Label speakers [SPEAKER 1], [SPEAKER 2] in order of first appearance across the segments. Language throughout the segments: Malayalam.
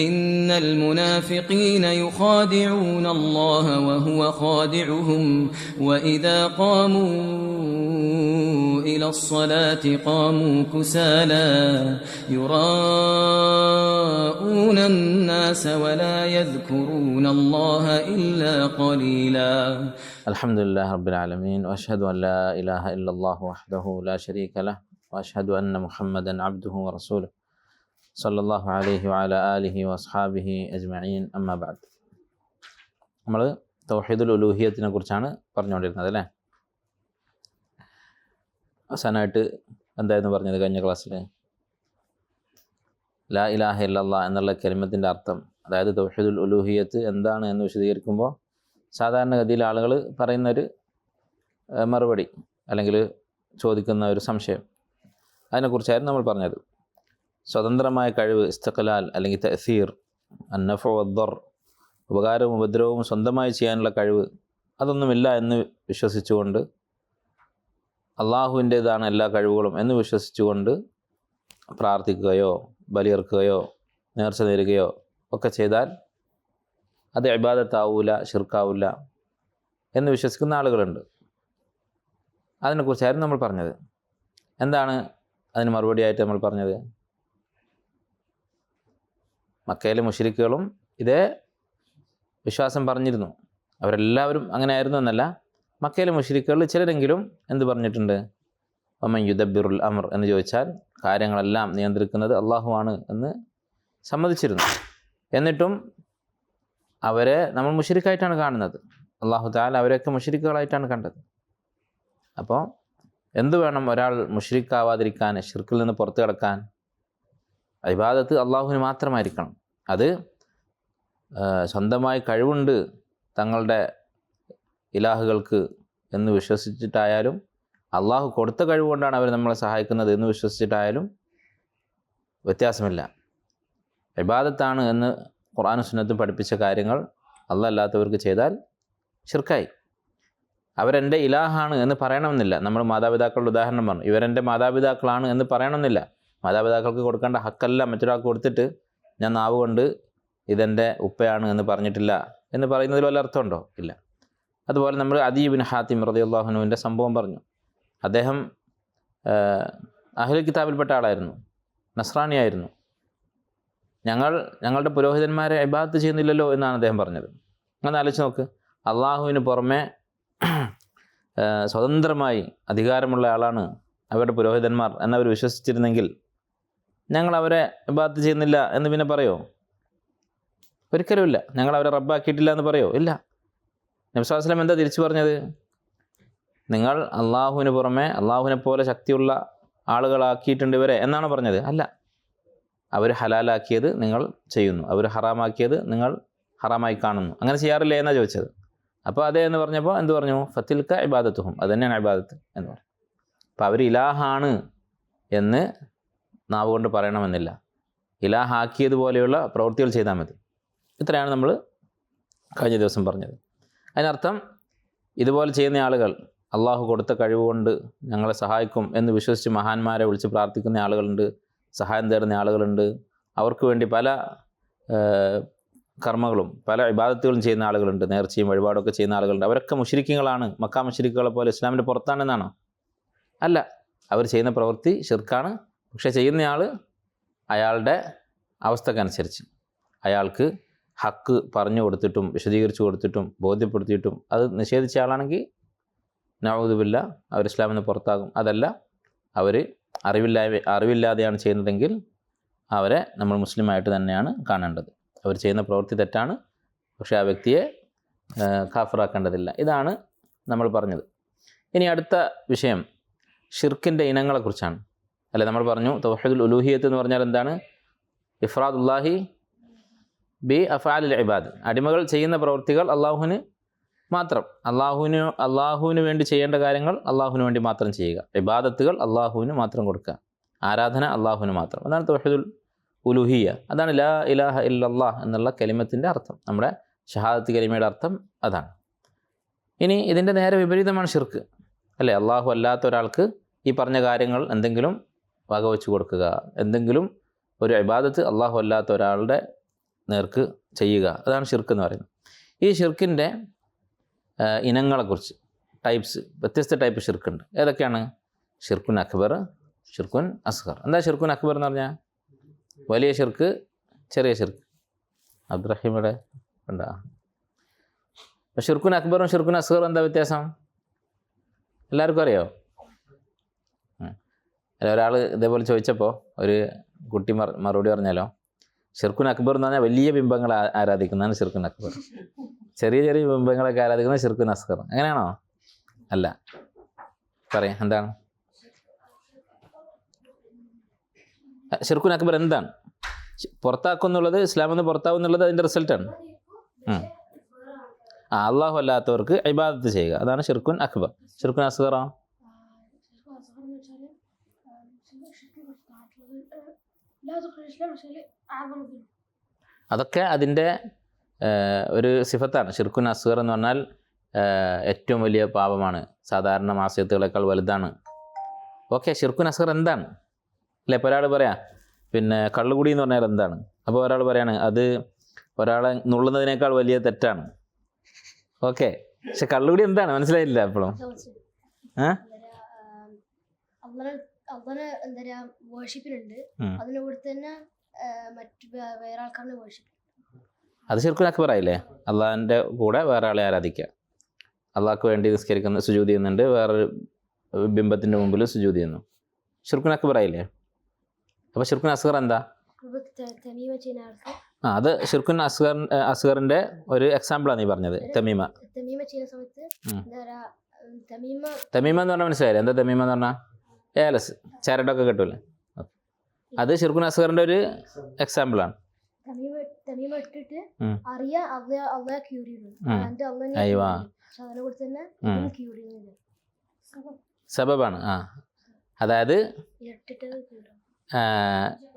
[SPEAKER 1] إن المنافقين يخادعون الله وهو خادعهم وإذا قاموا إلى الصلاة قاموا كسالى يراءون الناس ولا يذكرون الله إلا قليلا.
[SPEAKER 2] الحمد لله رب العالمين وأشهد أن لا إله إلا الله وحده لا شريك له وأشهد أن محمدا عبده ورسوله صلى الله عليه وعلى آله وأصحابه أجمعين أما بعد. നമ്മൾ തൗഹീദുൽ ഉലൂഹിയത്തിനെ കുറിച്ചാണ് പറഞ്ഞുകൊണ്ടിരുന്നത് അല്ലേ. അവസാനമായിട്ട് എന്തായിരുന്നു പറഞ്ഞത് കഴിഞ്ഞ ക്ലാസ്സിൽ? ലാ ഇലാഹ ഇല്ലല്ലാഹ് എന്നുള്ള കലിമത്തിൻ്റെ അർത്ഥം, അതായത് തൗഹീദുൽ ഉലൂഹിയത്ത് എന്താണ് എന്ന് വിശദീകരിക്കുമ്പോൾ സാധാരണഗതിയിൽ ആളുകൾ പറയുന്നൊരു മറുപടി അല്ലെങ്കിൽ ചോദിക്കുന്ന ഒരു സംശയം, അതിനെക്കുറിച്ചായിരുന്നു നമ്മൾ പറഞ്ഞത്. സ്വതന്ത്രമായ കഴിവ്, ഇസ്തിഖ്ലാൽ അല്ലെങ്കിൽ തഅ്സീർ, അന്നഫഉ വദ്ദർ, ഉപകാരവും ഉപദ്രവവും സ്വന്തമായി ചെയ്യാനുള്ള കഴിവ്, അതൊന്നുമില്ല എന്ന് വിശ്വസിച്ചുകൊണ്ട് അള്ളാഹുവിൻ്റേതാണ് എല്ലാ കഴിവുകളും എന്ന് വിശ്വസിച്ചുകൊണ്ട് പ്രാർത്ഥിക്കുകയോ ബലിയർക്കുകയോ നേർച്ച നേരുകയോ ഒക്കെ ചെയ്താൽ അത് ഇബാദത്താവൂല, ശിർക്കാവൂല എന്ന് വിശ്വസിക്കുന്ന ആളുകളുണ്ട്. അതിനെക്കുറിച്ചായിരുന്നു നമ്മൾ പറഞ്ഞത്. എന്താണ് അതിന് മറുപടിയായിട്ട് നമ്മൾ പറഞ്ഞത്? മക്കയിലെ മുശ്രിക്കുകളും ഇതേ വിശ്വാസം പറഞ്ഞിരുന്നു. അവരെല്ലാവരും അങ്ങനെ ആയിരുന്നു എന്നല്ല. മക്കയിലെ മുശ്രിക്കുകളിൽ ചിലരെങ്കിലും എന്ത് പറഞ്ഞിട്ടുണ്ട്? വമൻ യുദബ്ബിറുൽ അംർ എന്ന് ചോദിച്ചാൽ കാര്യങ്ങളെല്ലാം നിയന്ത്രിക്കുന്നത് അള്ളാഹുവാണ് എന്ന് സമ്മതിച്ചിരുന്നു. എന്നിട്ടും അവരെ നമ്മൾ മുശ്രിക്കായിട്ടാണ് കാണുന്നത്. അള്ളാഹു തആല അവരെയൊക്കെ മുശ്രിക്കുകളായിട്ടാണ് കണ്ടത്. അപ്പോൾ എന്തു വേണം ഒരാൾ മുശ്രിക്കാവാതിരിക്കാൻ, ശിർക്കിൽ നിന്ന് പുറത്തു കിടക്കാൻ? ഇബാദത്ത് അള്ളാഹുവിന് മാത്രമായിരിക്കണം. അത് സ്വന്തമായി കഴിവുണ്ട് തങ്ങളുടെ ഇലാഹുകൾക്ക് എന്ന് വിശ്വസിച്ചിട്ടായാലും, അള്ളാഹു കൊടുത്ത കഴിവുകൊണ്ടാണ് അവർ നമ്മളെ സഹായിക്കുന്നത് എന്ന് വിശ്വസിച്ചിട്ടായാലും വ്യത്യാസമില്ല. ഇബാദത്താണ് എന്ന് ഖുർആനും സുന്നത്തും പഠിപ്പിച്ച കാര്യങ്ങൾ അല്ലാഹ് അല്ലാത്തവർക്ക് ചെയ്താൽ ശിർക്കായി. അവരെൻ്റെ ഇലാഹാണ് എന്ന് പറയണമെന്നില്ല. നമ്മൾ മാതാപിതാക്കളുടെ ഉദാഹരണം പറഞ്ഞു. ഇവരെൻ്റെ മാതാപിതാക്കളാണ് എന്ന് പറയണമെന്നില്ല. മാതാപിതാക്കൾക്ക് കൊടുക്കേണ്ട ഹക്കെല്ലാം മറ്റൊരാൾക്ക് കൊടുത്തിട്ട് ഞാൻ നാവ് കൊണ്ട് ഇതെൻ്റെ ഉപ്പയാണ് എന്ന് പറഞ്ഞിട്ടില്ല എന്ന് പറയുന്നതിൽ വല്ല അർത്ഥമുണ്ടോ? ഇല്ല. അതുപോലെ നമ്മൾ അദീ ഇബ്നു ഹാത്തിം റളിയല്ലാഹു അൻഹുവിൻ്റെ സംഭവം പറഞ്ഞു. അദ്ദേഹം അഹ്ലുൽ കിതാബിൽപ്പെട്ട ആളായിരുന്നു, നസ്രാനിയായിരുന്നു. ഞങ്ങളുടെ പുരോഹിതന്മാരെ ഇബാദത്ത് ചെയ്യുന്നില്ലല്ലോ എന്നാണ് അദ്ദേഹം പറഞ്ഞത്. അങ്ങനെ ആലോചിച്ച് നോക്ക്. അള്ളാഹുവിന് പുറമെ സ്വതന്ത്രമായി അധികാരമുള്ള ആളാണ് അവരുടെ പുരോഹിതന്മാർ എന്നവർ വിശ്വസിച്ചിരുന്നെങ്കിൽ ഞങ്ങൾ അവരെ ഇബാദത്ത് ചെയ്യുന്നില്ല എന്ന് പിന്നെ പറയോ? ഒരിക്കലുമില്ല. ഞങ്ങൾ അവരെ റബ്ബാക്കിയിട്ടില്ല എന്ന് പറയോ? ഇല്ല. നബി സ്വല്ലല്ലാഹു അലൈഹി വസല്ലം എന്താ തിരിച്ചു പറഞ്ഞത്? നിങ്ങൾ അള്ളാഹുവിന് പുറമെ അള്ളാഹുവിനെ പോലെ ശക്തിയുള്ള ആളുകളാക്കിയിട്ടുണ്ട് ഇവരെ എന്നാണ് പറഞ്ഞത്? അല്ല. അവർ ഹലാലാക്കിയത് നിങ്ങൾ ചെയ്യുന്നു, അവർ ഹറാമാക്കിയത് നിങ്ങൾ ഹറാമായി കാണുന്നു. അങ്ങനെ ചെയ്യാറില്ലേ എന്നാണ് ചോദിച്ചത്. അപ്പോൾ അതേ എന്ന് പറഞ്ഞപ്പോൾ എന്ത് പറഞ്ഞു? ഫത്തിൽക്ക ഇബാദത്തുഹും, അത് തന്നെയാണ് ഇബാദത്ത് എന്ന് പറഞ്ഞു. അപ്പോൾ അവർ ഇലാഹാണ് എന്ന് നാവ് കൊണ്ട് പറയണമെന്നില്ല. ഇലാഹാക്കിയതുപോലെയുള്ള പ്രവൃത്തികൾ ചെയ്താൽ മതി. ഇത്രയാണ് നമ്മൾ കഴിഞ്ഞ ദിവസം പറഞ്ഞത്. അതിനർത്ഥം ഇതുപോലെ ചെയ്യുന്ന ആളുകൾ അള്ളാഹു കൊടുത്ത കഴിവുകൊണ്ട് ഞങ്ങളെ സഹായിക്കും എന്ന് വിശ്വസിച്ച് മഹാന്മാരെ വിളിച്ച് പ്രാർത്ഥിക്കുന്ന ആളുകളുണ്ട്, സഹായം തേടുന്ന ആളുകളുണ്ട്. അവർക്ക് വേണ്ടി പല കർമ്മങ്ങളും പല ഇബാദത്തുകളും ചെയ്യുന്ന ആളുകളുണ്ട്, നേർച്ചയും വഴിപാടൊക്കെ ചെയ്യുന്ന ആളുകളുണ്ട്. അവരൊക്കെ മുശ്രിക്കുകളാണ്. മക്ക മുശ്രിക്കുകളെ പോലെ ഇസ്ലാമിൻ്റെ പുറത്താണെന്നാണോ? അല്ല. അവർ ചെയ്യുന്ന പ്രവൃത്തി ശിർക്കാണ്. പക്ഷേ ചെയ്യുന്നയാൾ അയാളുടെ അവസ്ഥക്കനുസരിച്ച് അയാൾക്ക് ഹക്ക് പറഞ്ഞു കൊടുത്തിട്ടും വിശദീകരിച്ചു കൊടുത്തിട്ടും ബോധ്യപ്പെടുത്തിയിട്ടും അത് നിഷേധിച്ച ആളാണെങ്കിൽ നഊദു ബില്ലാ അവർ ഇസ്ലാമിൽ നിന്ന് പുറത്താകും. അതല്ല, അവർ അറിവില്ലാതെയാണ് ചെയ്യുന്നതെങ്കിൽ അവരെ നമ്മൾ മുസ്ലിമായിട്ട് തന്നെയാണ് കാണേണ്ടത്. അവർ ചെയ്യുന്ന പ്രവൃത്തി തെറ്റാണ്, പക്ഷേ ആ വ്യക്തിയെ കാഫിറാക്കേണ്ടതില്ല. ഇതാണ് നമ്മൾ പറഞ്ഞത്. ഇനി അടുത്ത വിഷയം ഷിർക്കിൻ്റെ ഇനങ്ങളെക്കുറിച്ചാണ്. അല്ലെ, നമ്മൾ പറഞ്ഞു തൗഹീദുൽ ഉലൂഹിയത്ത് എന്ന് പറഞ്ഞാൽ എന്താണ്? ഇഫ്രാദുല്ലാഹി ബി അഫ്ആലിൽ ഇബാദ്, അടിമകൾ ചെയ്യുന്ന പ്രവൃത്തികൾ അള്ളാഹുവിന് മാത്രം, അള്ളാഹുവിന് വേണ്ടി ചെയ്യേണ്ട കാര്യങ്ങൾ അള്ളാഹുവിന് വേണ്ടി മാത്രം ചെയ്യുക, ഇബാദത്തുകൾ അള്ളാഹുവിന് മാത്രം കൊടുക്കുക, ആരാധന അള്ളാഹുവിന് മാത്രം. അതാണ് തൗഹീദുൽ ഉലൂഹിയ. അതാണ് ലാ ഇലാഹ ഇല്ലല്ലാഹ് എന്നുള്ള കലിമത്തിൻ്റെ അർത്ഥം. നമ്മുടെ ഷഹാദത്ത് കലിമയുടെ അർത്ഥം അതാണ്. ഇനി ഇതിൻ്റെ നേരെ വിപരീതമാണ് ഷിർക്ക്. അല്ലേ, അള്ളാഹു അല്ലാത്ത ഒരാൾക്ക് ഈ പറഞ്ഞ കാര്യങ്ങൾ എന്തെങ്കിലും വകവെച്ച് കൊടുക്കുക, എന്തെങ്കിലും ഒരു ഇബാദത്ത് അള്ളാഹു അല്ലാത്ത ഒരാളുടെ നേർക്ക് ചെയ്യുക, അതാണ് ഷിർക്ക് എന്ന് പറയുന്നത്. ഈ ഷിർക്കിൻ്റെ ഇനങ്ങളെക്കുറിച്ച്, ടൈപ്സ്, വ്യത്യസ്ത ടൈപ്പ് ഷിർക്കുണ്ട്. ഏതൊക്കെയാണ്? ഷിർക്കുൻ അക്ബർ, ഷിർക്കുൻ അസ്ഗർ. എന്താ ഷിർക്കുൻ അക്ബർ എന്ന് പറഞ്ഞാൽ? വലിയ ഷിർക്ക്, ചെറിയ ഷിർക്ക്. അബ്ദുറഹീമിയുടെ ഉണ്ടാ. ഷിർക്കുൻ അക്ബറും ഷിർക്കുൻ അസ്ഗറും എന്താ വ്യത്യാസം? എല്ലാവർക്കും അറിയോ? ഒരാൾ ഇതേപോലെ ചോദിച്ചപ്പോൾ ഒരു കുട്ടി മറുപടി പറഞ്ഞാലോ, ഷിർക്കുൻ അക്ബർ എന്ന് പറഞ്ഞാൽ വലിയ ബിംബങ്ങളെ ആരാധിക്കുന്നതാണ് ഷിർക്കുൻ അക്ബർ, ചെറിയ ചെറിയ ബിംബങ്ങളൊക്കെ ആരാധിക്കുന്നത് ഷിർക്കുൻ അസ്ഗർ. അങ്ങനെയാണോ? അല്ല, പറയാം എന്താണ് ഷിർക്കുൻ അക്ബർ? എന്താണ് പുറത്താക്കുന്നുള്ളത്? ഇസ്ലാമിൽ നിന്ന് പുറത്താക്കുന്നുള്ളത് അതിൻ്റെ റിസൾട്ടാണ്. അള്ളാഹു അല്ലാത്തവർക്ക് ഇബാദത്ത് ചെയ്യുക, അതാണ് ഷിർക്കുൻ അക്ബർ. ഷിർക്കുൻ അസ്ഗറോ? അതൊക്കെ അതിൻ്റെ ഒരു സിഫത്താണ്. ഷിർക്കുൻ അസ്ഗർ എന്ന് പറഞ്ഞാൽ ഏറ്റവും വലിയ പാപമാണ്, സാധാരണ മാസിയത്തുകളേക്കാൾ വലുതാണ്. ഓക്കെ, ഷിർക്കുൻ അസ്ഗർ എന്താണ് അല്ലേ? ഇപ്പോൾ ഒരാൾ പറയാം പിന്നെ കള്ളുകുടി എന്ന് പറഞ്ഞാൽ എന്താണ്? അപ്പോൾ ഒരാൾ പറയാണ് അത് ഒരാളെ നുള്ളുന്നതിനേക്കാൾ വലിയ തെറ്റാണ്. ഓക്കെ, പക്ഷെ കള്ളുകുടി എന്താണ് മനസ്സിലായില്ല അപ്പോഴും. അത് ഷിർക്കുൻ അക്ബർ ആയില്ലേ? അള്ളാഹിൻ്റെ കൂടെ വേറെ ആളെ ആരാധിക്കുക, അള്ളാഹ്ക്ക് വേണ്ടി നിസ്കരിക്കുന്ന സുജൂദ് ചെയ്യുന്നുണ്ട്, വേറൊരു ബിംബത്തിൻ്റെ മുമ്പിൽ സുജൂദ് ചെയ്യുന്നു, ഷിർക്കുൻ അക്ബർ ആയില്ലേ? അപ്പോൾ ഷിർക്കുൻ അസ്ഗർ എന്താ? അത് ഷിർക്കുൻ അസ്ഗറിൻ്റെ ഒരു എക്സാമ്പിളാണ് നീ പറഞ്ഞത്, തമീമ. തമീമ എന്ന് പറഞ്ഞാൽ മനസ്സിലായില്ലേ? എന്താ തമീമ എന്ന് പറഞ്ഞാൽ? ഏലസ്, ചരടൊക്കെ കിട്ടൂല്ലേ? അത് ഷിർക്കുൻ അസ്ഗറിൻ്റെ ഒരു എക്സാമ്പിളാണ്. സബബാണ്. അതായത്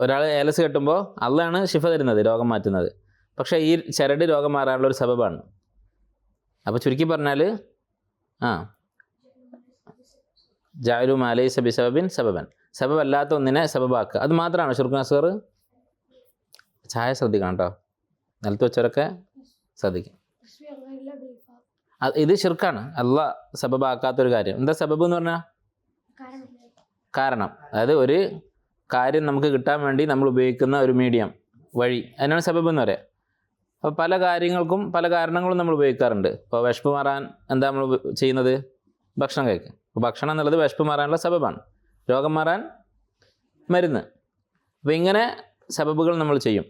[SPEAKER 2] ഒരാൾ ഏലസ് കെട്ടുമ്പോൾ അള്ളാണ് ശിഫ തരുന്നത്, രോഗം മാറ്റുന്നത്. പക്ഷേ ഈ ചരട് രോഗം മാറാനുള്ള ഒരു സബബാണ്. അപ്പോൾ ചുരുക്കി പറഞ്ഞാൽ ജഅലു മാ ലൈസ ബിസബബിൻ സബബൻ, സബബ് അല്ലാത്ത ഒന്നിനെ സബബാക്കുക, അത് മാത്രമാണ് ഷിർക്കുൻ അസ്ഗർ. ചായ ശ്രദ്ധിക്കണം കേട്ടോ, നിലത്ത് വെച്ചവരൊക്കെ ശ്രദ്ധിക്കും. ഇത് ഷിർക്കാണ്, അള്ളാഹ് സബബാക്കാത്തൊരു കാര്യം. എന്താ സബബ് എന്ന് പറഞ്ഞാൽ? കാരണം. അതായത് ഒരു കാര്യം നമുക്ക് കിട്ടാൻ വേണ്ടി നമ്മൾ ഉപയോഗിക്കുന്ന ഒരു മീഡിയം, വഴി, അതിനാണ് സബബ് എന്ന് പറയുക. അപ്പോൾ പല കാര്യങ്ങൾക്കും പല കാരണങ്ങളും നമ്മൾ ഉപയോഗിക്കാറുണ്ട്. ഇപ്പോൾ വിശപ്പ് മാറാൻ എന്താ നമ്മൾ ചെയ്യുന്നത്? ഭക്ഷണം കഴിക്കുക. അപ്പോൾ ഭക്ഷണം എന്നുള്ളത് വിശപ്പ് മാറാനുള്ള സബബാണ്, രോഗം മാറാൻ മരുന്ന്. അപ്പോൾ ഇങ്ങനെ സബബുകൾ നമ്മൾ ചെയ്യും,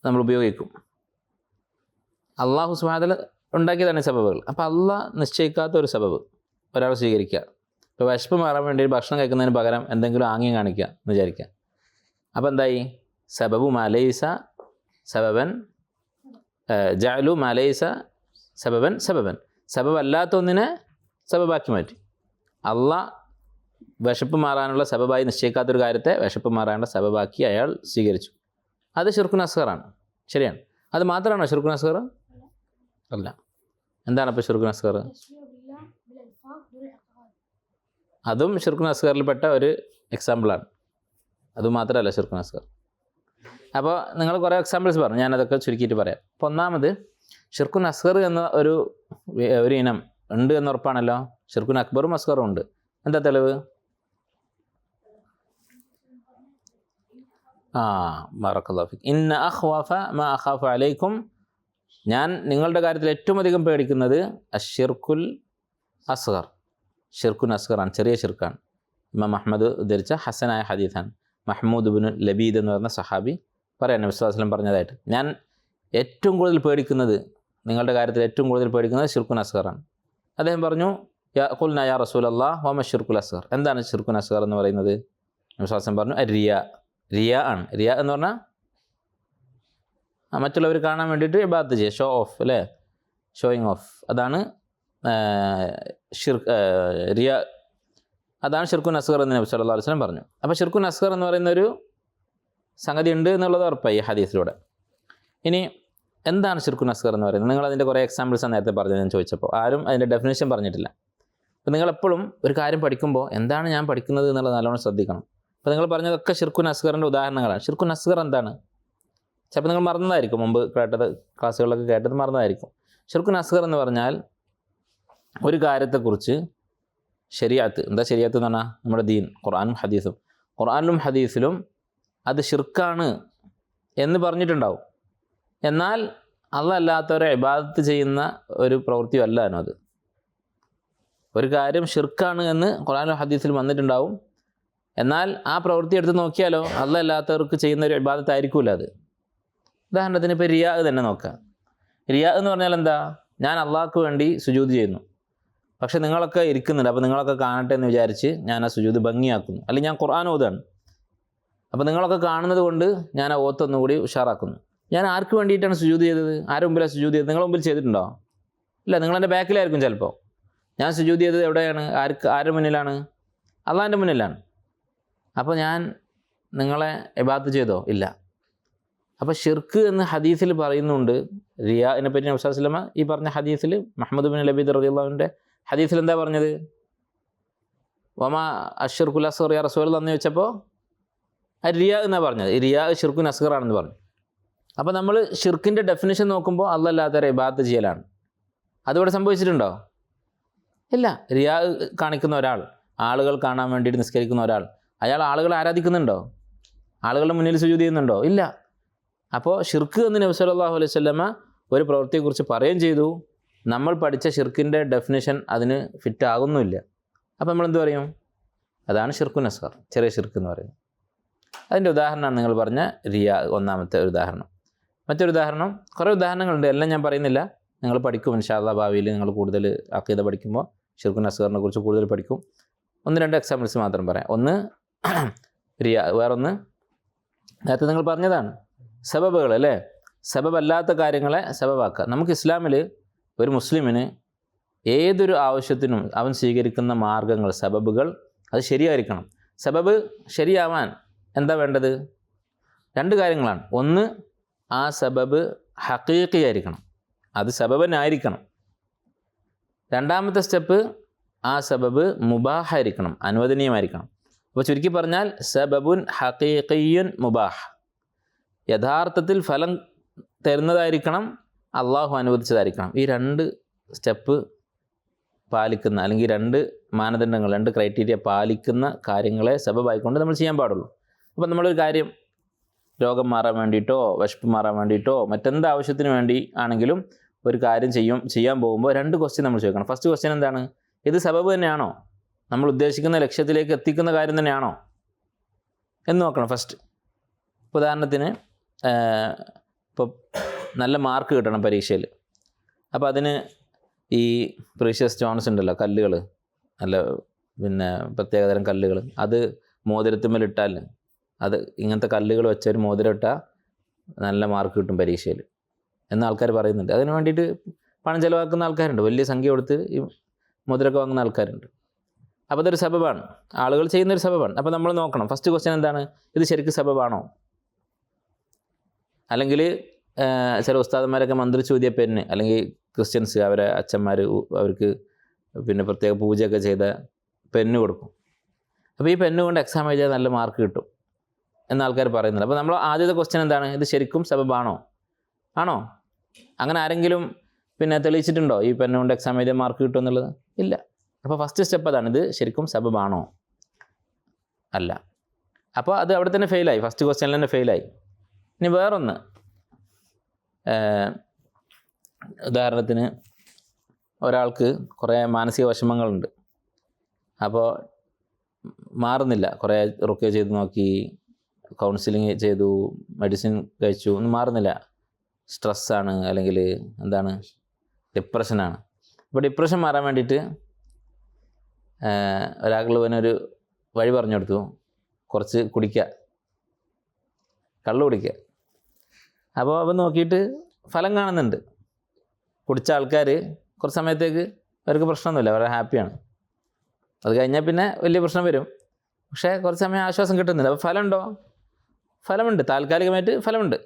[SPEAKER 2] നമ്മൾ ഉപയോഗിക്കും. അള്ളാഹു സുബ്ഹാനഹു വ തആല ഉണ്ടാക്കിയതാണ് സബബുകൾ. അപ്പോൾ അള്ളാഹ് നിശ്ചയിക്കാത്ത ഒരു സബബ് ഒരാൾ സ്വീകരിക്കുക. ഇപ്പോൾ വിശപ്പ് മാറാൻ വേണ്ടി ഭക്ഷണം കഴിക്കുന്നതിന് പകരം എന്തെങ്കിലും ആംഗ്യം കാണിക്കുക എന്ന് വിചാരിക്കുക. അപ്പോൾ എന്തായി? സബബു മാ ലൈസ സബബൻ, ജഅലു മാ ലൈസ സബബൻ സബബൻ, സബബ് അല്ലാത്ത ഒന്നിനെ സബബാക്കി മാറ്റി. അള്ളാഹ് വിശപ്പ് മാറാനുള്ള സബബായി നിശ്ചയിക്കാത്തൊരു കാര്യത്തെ വിശപ്പ് മാറാനുള്ള സബബാക്കി അയാൾ സ്വീകരിച്ചു. അത് ഷിർക്കുൻ അസ്ഗറാണ്. ശരിയാണ്. അത് മാത്രമാണോ ഷിർക്കുൻ അസ്ഗർ? അല്ല. എന്താണ് അപ്പോൾ ഷിർക്കുൻ അസ്ഗർ? അതും ഷിർക്കുൻ അസ്ഗറിൽപ്പെട്ട ഒരു എക്സാമ്പിളാണ്. അതുമാത്രമല്ല ഷിർക്കുൻ അസ്ഗർ. അപ്പോൾ നിങ്ങൾ കുറേ എക്സാമ്പിൾസ് പറഞ്ഞു, ഞാനതൊക്കെ ചുരുക്കിയിട്ട് പറയാം. അപ്പോൾ ഒന്നാമത് ഷിർക്കുൻ അസ്ഗർ എന്ന ഒരു ഇനം ഉണ്ട് എന്ന് ഉറപ്പാണല്ലോ. ഷിർക്കുൻ അക്ബറും അസ്ഗറും ഉണ്ട്. എന്താ തെളിവ്? ബറക്കല്ലാഹു ഫീക്. ഇന്ന അഖ്വഫ മാ അഖാഫു അലൈക്കും, ഞാൻ നിങ്ങളുടെ കാര്യത്തിൽ ഏറ്റവും അധികം പേടിക്കുന്നത് അശ്ശിർക്കുൽ അസ്ഗർ, ഷിർക്കുൻ അസ്ഗറാണ്, ചെറിയ ഷിർക്കാണ്. ഇമാം അഹ്മദ് ഉദ്ധരിച്ച ഹസനായ ഹദീസാണ്. മഹ്മൂദ് ഇബ്നു ലബീദ് എന്ന് പറഞ്ഞ സഹാബി പറയാം, നബി സ്വല്ലല്ലാഹു അലൈഹി വസല്ലം പറഞ്ഞതായിട്ട്, ഞാൻ ഏറ്റവും കൂടുതൽ പേടിക്കുന്നത്, നിങ്ങളുടെ കാര്യത്തിൽ ഏറ്റവും കൂടുതൽ പേടിക്കുന്നത് ഷിർക്കുൻ അസ്ഗറാണ്. അദ്ദേഹം പറഞ്ഞു, ഖുൽനാ യാ റസൂലല്ലാഹ് വമ ഷിർക്കുൽ അസ്ഗർ, എന്താണ് ഷിർക്കുൻ അസ്ഗർ എന്ന് പറയുന്നത്? നബി സ്വല്ലല്ലാഹു അലൈഹി വസല്ലം പറഞ്ഞു, റിയ ആണ്. റിയ എന്ന് പറഞ്ഞാൽ മറ്റുള്ളവർ കാണാൻ വേണ്ടിയിട്ട് ഇബാദത്ത് ചെയ്യുക, ഷോ ഓഫ് അല്ലേ, ഷോയിങ് ഓഫ്, അതാണ് റിയ, അതാണ് ഷിർക്കുൻ അസ്ഗർ എന്ന് നബി സല്ലല്ലാഹു അലൈഹി വസല്ലം പറഞ്ഞു. അപ്പോൾ ഷിർക്കുൻ അസ്ഗർ എന്ന് പറയുന്നൊരു സംഗതി ഉണ്ട് എന്നുള്ളത് ഉറപ്പായി ഈ ഹദീസിലൂടെ. ഇനി എന്താണ് ഷിർക്കുൻ അസ്ഗർ എന്ന് പറയുന്നത്? നിങ്ങൾ അതിൻ്റെ കുറേ എക്സാമ്പിൾസ് നേരത്തെ പറഞ്ഞത് ഞാൻ ചോദിച്ചപ്പോൾ ആരും അതിൻ്റെ ഡെഫിനേഷൻ പറഞ്ഞിട്ടില്ല. അപ്പോൾ നിങ്ങളെപ്പോഴും ഒരു കാര്യം പഠിക്കുമ്പോൾ എന്താണ് ഞാൻ പഠിക്കുന്നത് എന്നുള്ളത് നല്ലോണം ശ്രദ്ധിക്കണം. അപ്പോൾ നിങ്ങൾ പറഞ്ഞതൊക്കെ ഷിർക്കുൻ അസ്ഗറിൻ്റെ ഉദാഹരണങ്ങളാണ്. ഷിർക്കുൻ അസ്ഗർ എന്താണ്? ചിലപ്പോൾ നിങ്ങൾ മറന്നതായിരിക്കും, മുമ്പ് കേട്ടത് ക്ലാസ്സുകളിലൊക്കെ കേട്ടത് മറന്നതായിരിക്കും. ഷിർക്കുൻ അസ്ഗർ എന്ന് പറഞ്ഞാൽ ഒരു കാര്യത്തെക്കുറിച്ച് ശരിയാത്ത്, എന്താ ശരിയാത്ത് എന്ന് പറഞ്ഞാൽ നമ്മുടെ ദീൻ, ഖുർആനും ഹദീസും, ഖുർആനിലും ഹദീസിലും അത് ഷിർക്കാണ് എന്ന് പറഞ്ഞിട്ടുണ്ടാവും. എന്നാൽ അല്ലാത്തവരെ ഇബാദത്ത് ചെയ്യുന്ന ഒരു പ്രവൃത്തിയല്ല അത്. ഒരു കാര്യം ഷിർക്കാണ് എന്ന് ഖുർആനിലും ഹദീസിലും വന്നിട്ടുണ്ടാവും. എന്നാൽ ആ പ്രവൃത്തി എടുത്ത് നോക്കിയാലോ അല്ലാത്തവർക്ക് ചെയ്യുന്ന ഒരു ഇബാദത്തായിരിക്കില്ല അത്. ഉദാഹരണത്തിന് ഇപ്പോൾ റിയാ തന്നെ നോക്കാം. റിയാ എന്ന് പറഞ്ഞാൽ എന്താ? ഞാൻ അള്ളാഹ്ക്ക് വേണ്ടി സുജൂദ് ചെയ്യുന്നു, പക്ഷെ നിങ്ങളൊക്കെ ഇരിക്കുന്നുണ്ട്, അപ്പോൾ നിങ്ങളൊക്കെ കാണട്ടെ എന്ന് വിചാരിച്ച് ഞാൻ ആ സുജൂദ് ഭംഗിയാക്കുന്നു. അല്ലെങ്കിൽ ഞാൻ ഖുർആൻ ഓതാണ്, അപ്പോൾ നിങ്ങളൊക്കെ കാണുന്നത് കൊണ്ട് ഞാൻ ആ ഓത്തൊന്നുകൂടി ഉഷാറാക്കുന്നു. ഞാൻ ആർക്ക് വേണ്ടിയിട്ടാണ് സുജൂദ് ചെയ്തത്? ആരുടെ മുമ്പിലാണ് സുജൂദ് ചെയ്തത്? നിങ്ങളുടെ മുമ്പിൽ ചെയ്തിട്ടുണ്ടോ? ഇല്ല, നിങ്ങളെൻ്റെ ബാക്കിലായിരിക്കും ചിലപ്പോൾ. ഞാൻ സുജൂദ് ചെയ്തത് എവിടെയാണ്? ആരുടെ മുന്നിലാണ്? അള്ളാഹിൻ്റെ മുന്നിലാണ്. അപ്പോൾ ഞാൻ നിങ്ങളെ ഇബാദത്ത് ചെയ്തോ? ഇല്ല. അപ്പോൾ ഷിർക്ക് എന്ന് ഹദീസിൽ പറയുന്നുണ്ട്. റിയാഇനെ പറ്റി നബി സല്ലല്ലാഹു അലൈഹി വസല്ലം ഈ പറഞ്ഞ ഹദീസിൽ മുഹമ്മദ് ബിൻ ലബീദ് റളിയല്ലാഹുവിൻ്റെ ഹദീസിൽ എന്താ പറഞ്ഞത്? വമാ അശ്ശിർക്കുൽ അസ്ഗർ യാ റസൂലല്ലാഹ് എന്ന് ചോദിച്ചപ്പോൾ റിയാ എന്നാണ് പറഞ്ഞത്. റിയാ ഷിർക്കുൻ അസ്ഗർ ആണെന്ന് പറഞ്ഞു. അപ്പോൾ നമ്മൾ ഷിർക്കിൻ്റെ ഡെഫിനിഷൻ നോക്കുമ്പോൾ അല്ലാത്തവരെ ഇബാദത്ത് ചെയ്യലാണ്. അതിവിടെ സംഭവിച്ചിട്ടുണ്ടോ? ഇല്ല. റിയാ കാണിക്കുന്ന ഒരാൾ, ആളുകൾ കാണാൻ വേണ്ടിയിട്ട് നിസ്കരിക്കുന്ന ഒരാൾ, അയാൾ ആളുകളെ ആരാധിക്കുന്നുണ്ടോ? ആളുകളുടെ മുന്നിൽ സുജൂദ് ചെയ്യുന്നുണ്ടോ? ഇല്ല. അപ്പോൾ ഷിർക്ക് എന്ന് നബി സല്ലല്ലാഹു അലൈഹി വസല്ലമ ഒരു പ്രവൃത്തിയെക്കുറിച്ച് പറയുകയും ചെയ്തു. നമ്മൾ പഠിച്ച ഷിർക്കിൻ്റെ ഡെഫിനിഷൻ അതിന് ഫിറ്റ് ആകുന്നുമില്ല. അപ്പോൾ നമ്മളെന്ത് പറയും? അതാണ് ഷിർക്കുൻ അസ്ഗർ, ചെറിയ ഷിർക്ക് എന്ന് പറയുന്നത്. അതിൻ്റെ ഉദാഹരണമാണ് നിങ്ങൾ പറഞ്ഞ റിയാ, ഒന്നാമത്തെ ഒരു ഉദാഹരണം. മറ്റൊരു ഉദാഹരണം, കുറേ ഉദാഹരണങ്ങളുണ്ട്, എല്ലാം ഞാൻ പറയുന്നില്ല. നിങ്ങൾ പഠിക്കും ഇൻഷാ അല്ലാഹ്. ഭാവിയിൽ നിങ്ങൾ കൂടുതൽ അഖീദ പഠിക്കുമ്പോൾ ഷിർക്കുൻ അസ്ഗറിനെ കുറിച്ച് കൂടുതൽ പഠിക്കും. 1-2 എക്സാമ്പിൾസ് മാത്രം പറയാം. ഒന്ന് റിയാ, വേറൊന്ന് നേരത്തെ നിങ്ങൾ പറഞ്ഞതാണ് സബബുകൾ, അല്ലേ? സബബല്ലാത്ത കാര്യങ്ങളെ സബബാക്കുക. നമുക്ക് ഇസ്ലാമിൽ ഒരു മുസ്ലിമിന് ഏതൊരു ആവശ്യത്തിനും അവൻ സ്വീകരിക്കുന്ന മാർഗങ്ങൾ, സബബുകൾ, അത് ശരിയായിരിക്കണം. സബബ് ശരിയാവാൻ എന്താ വേണ്ടത്? 2 കാര്യങ്ങളാണ്. ഒന്ന്, ആ സബബ് ഹഖീഖിയായിരിക്കണം, അത് സബബനായിരിക്കണം. രണ്ടാമത്തെ സ്റ്റെപ്പ്, ആ സബബ് മുബാഹായിരിക്കണം, അനുവദനീയമായിരിക്കണം. അപ്പോൾ ചുരുക്കി പറഞ്ഞാൽ സബബുൻ ഹഖീഖിയുൻ മുബാഹ്, യഥാർത്ഥത്തിൽ ഫലം തരുന്നതായിരിക്കണം, അള്ളാഹു അനുവദിച്ചതായിരിക്കണം. ഈ 2 സ്റ്റെപ്പ് പാലിക്കുന്ന, അല്ലെങ്കിൽ 2 മാനദണ്ഡങ്ങൾ, 2 ക്രൈറ്റീരിയ പാലിക്കുന്ന കാര്യങ്ങളെ സബബായിക്കൊണ്ട് നമ്മൾ ചെയ്യാൻ പാടുള്ളൂ. അപ്പോൾ നമ്മളൊരു കാര്യം രോഗം മാറാൻ വേണ്ടിയിട്ടോ വിശപ്പ് മാറാൻ വേണ്ടിയിട്ടോ മറ്റെന്ത് ആവശ്യത്തിന് വേണ്ടി ആണെങ്കിലും ഒരു കാര്യം ചെയ്യാൻ പോകുമ്പോൾ 2 ക്വസ്റ്റ്യൻ നമ്മൾ ചോദിക്കണം. ഫസ്റ്റ് ക്വസ്റ്റ്യൻ എന്താണ്? ഇത് സബബ് തന്നെയാണോ? നമ്മൾ ഉദ്ദേശിക്കുന്ന ലക്ഷ്യത്തിലേക്ക് എത്തിക്കുന്ന കാര്യം തന്നെയാണോ എന്ന് നോക്കണം ഫസ്റ്റ്. ഉദാഹരണത്തിന് ഇപ്പോൾ നല്ല മാർക്ക് കിട്ടണം പരീക്ഷയിൽ. അപ്പോൾ അതിന് ഈ പ്രീഷ്യസ് സ്റ്റോൺസ് ഉണ്ടല്ലോ, കല്ലുകൾ, നല്ല പ്രത്യേകതരം കല്ലുകൾ, അത് മോതിരത്തുമ്മലിട്ടാൽ, അത് ഇങ്ങനത്തെ കല്ലുകൾ വെച്ചൊരു മോതിരം ഇട്ടാൽ നല്ല മാർക്ക് കിട്ടും പരീക്ഷയിൽ എന്ന് ആൾക്കാർ പറയുന്നുണ്ട്. അതിന് വേണ്ടിയിട്ട് പണം ചിലവാക്കുന്ന ആൾക്കാരുണ്ട്, വലിയ സംഖ്യ കൊടുത്ത് ഈ മോതിരമൊക്കെ വാങ്ങുന്ന ആൾക്കാരുണ്ട്. അപ്പോൾ അതൊരു സബബാണ്, ആളുകൾ ചെയ്യുന്നൊരു സബബാണ്. അപ്പോൾ നമ്മൾ നോക്കണം ഫസ്റ്റ് ക്വസ്റ്റ്യൻ എന്താണ്? ഇത് ശരിക്കും സബബാണോ? അല്ലെങ്കിൽ ചില ഉസ്താദന്മാരൊക്കെ മന്ത്രിച്ചൂതിയ പെണ്ണ്, അല്ലെങ്കിൽ ക്രിസ്ത്യൻസ് അവരെ അച്ഛന്മാർ അവർക്ക് പ്രത്യേക പൂജയൊക്കെ ചെയ്ത പെണ്ണ് കൊടുക്കും. അപ്പോൾ ഈ പെണ്ണ് കൊണ്ട് എക്സാം എഴുതിയാൽ നല്ല മാർക്ക് കിട്ടും എന്ന് ആൾക്കാർ പറയുന്നുണ്ട്. അപ്പോൾ നമ്മൾ ആദ്യത്തെ ക്വസ്റ്റ്യൻ എന്താണ്? ഇത് ശരിക്കും സബബാണോ? ആണോ? അങ്ങനെ ആരെങ്കിലും തെളിയിച്ചിട്ടുണ്ടോ ഈ പെണ്ണ് കൊണ്ട് എക്സാം എഴുതിയാൽ മാർക്ക് കിട്ടും എന്നുള്ളത്? ഇല്ല. അപ്പോൾ ഫസ്റ്റ് സ്റ്റെപ്പ് അതാണ്, ഇത് ശരിക്കും സബബാണോ? അല്ല. അപ്പോൾ അത് അവിടെ തന്നെ ഫെയിലായി, ഫസ്റ്റ് ക്വസ്റ്റ്യനിൽ തന്നെ ഫെയിലായി. ഇനി വേറൊന്ന്, ഉദാഹരണത്തിന് ഒരാൾക്ക് കുറേ മാനസിക വിഷമങ്ങളുണ്ട്, അപ്പോൾ മാറുന്നില്ല. കുറേ റുഖ്യ ചെയ്ത് നോക്കി, കൗൺസിലിംഗ് ചെയ്തു, മെഡിസിൻ കഴിച്ചു, ഒന്നും മാറുന്നില്ല. സ്ട്രെസ്സാണ്, അല്ലെങ്കിൽ എന്താണ്, ഡിപ്രഷനാണ്. അപ്പോൾ ഡിപ്രഷൻ മാറാൻ വേണ്ടിയിട്ട് ഒരാൾ ഒരു വഴി പറഞ്ഞു കൊടുത്തു, കുറച്ച് കുടിക്കുക, കള്ള് കുടിക്കുക. അപ്പോൾ അവൻ നോക്കിയിട്ട് ഫലം കാണുന്നുണ്ട്. കുടിച്ച ആൾക്കാർ കുറച്ച് സമയത്തേക്ക് അവർക്ക് പ്രശ്നമൊന്നുമില്ല, വളരെ ഹാപ്പിയാണ്. അത് കഴിഞ്ഞാൽ പിന്നെ വലിയ പ്രശ്നം വരും, പക്ഷേ കുറച്ച് സമയം ആശ്വാസം കിട്ടുന്നില്ല. അപ്പോൾ ഫലമുണ്ടോ? ഫലമുണ്ട്, താൽക്കാലികമായിട്ട് ഫലമുണ്ട്.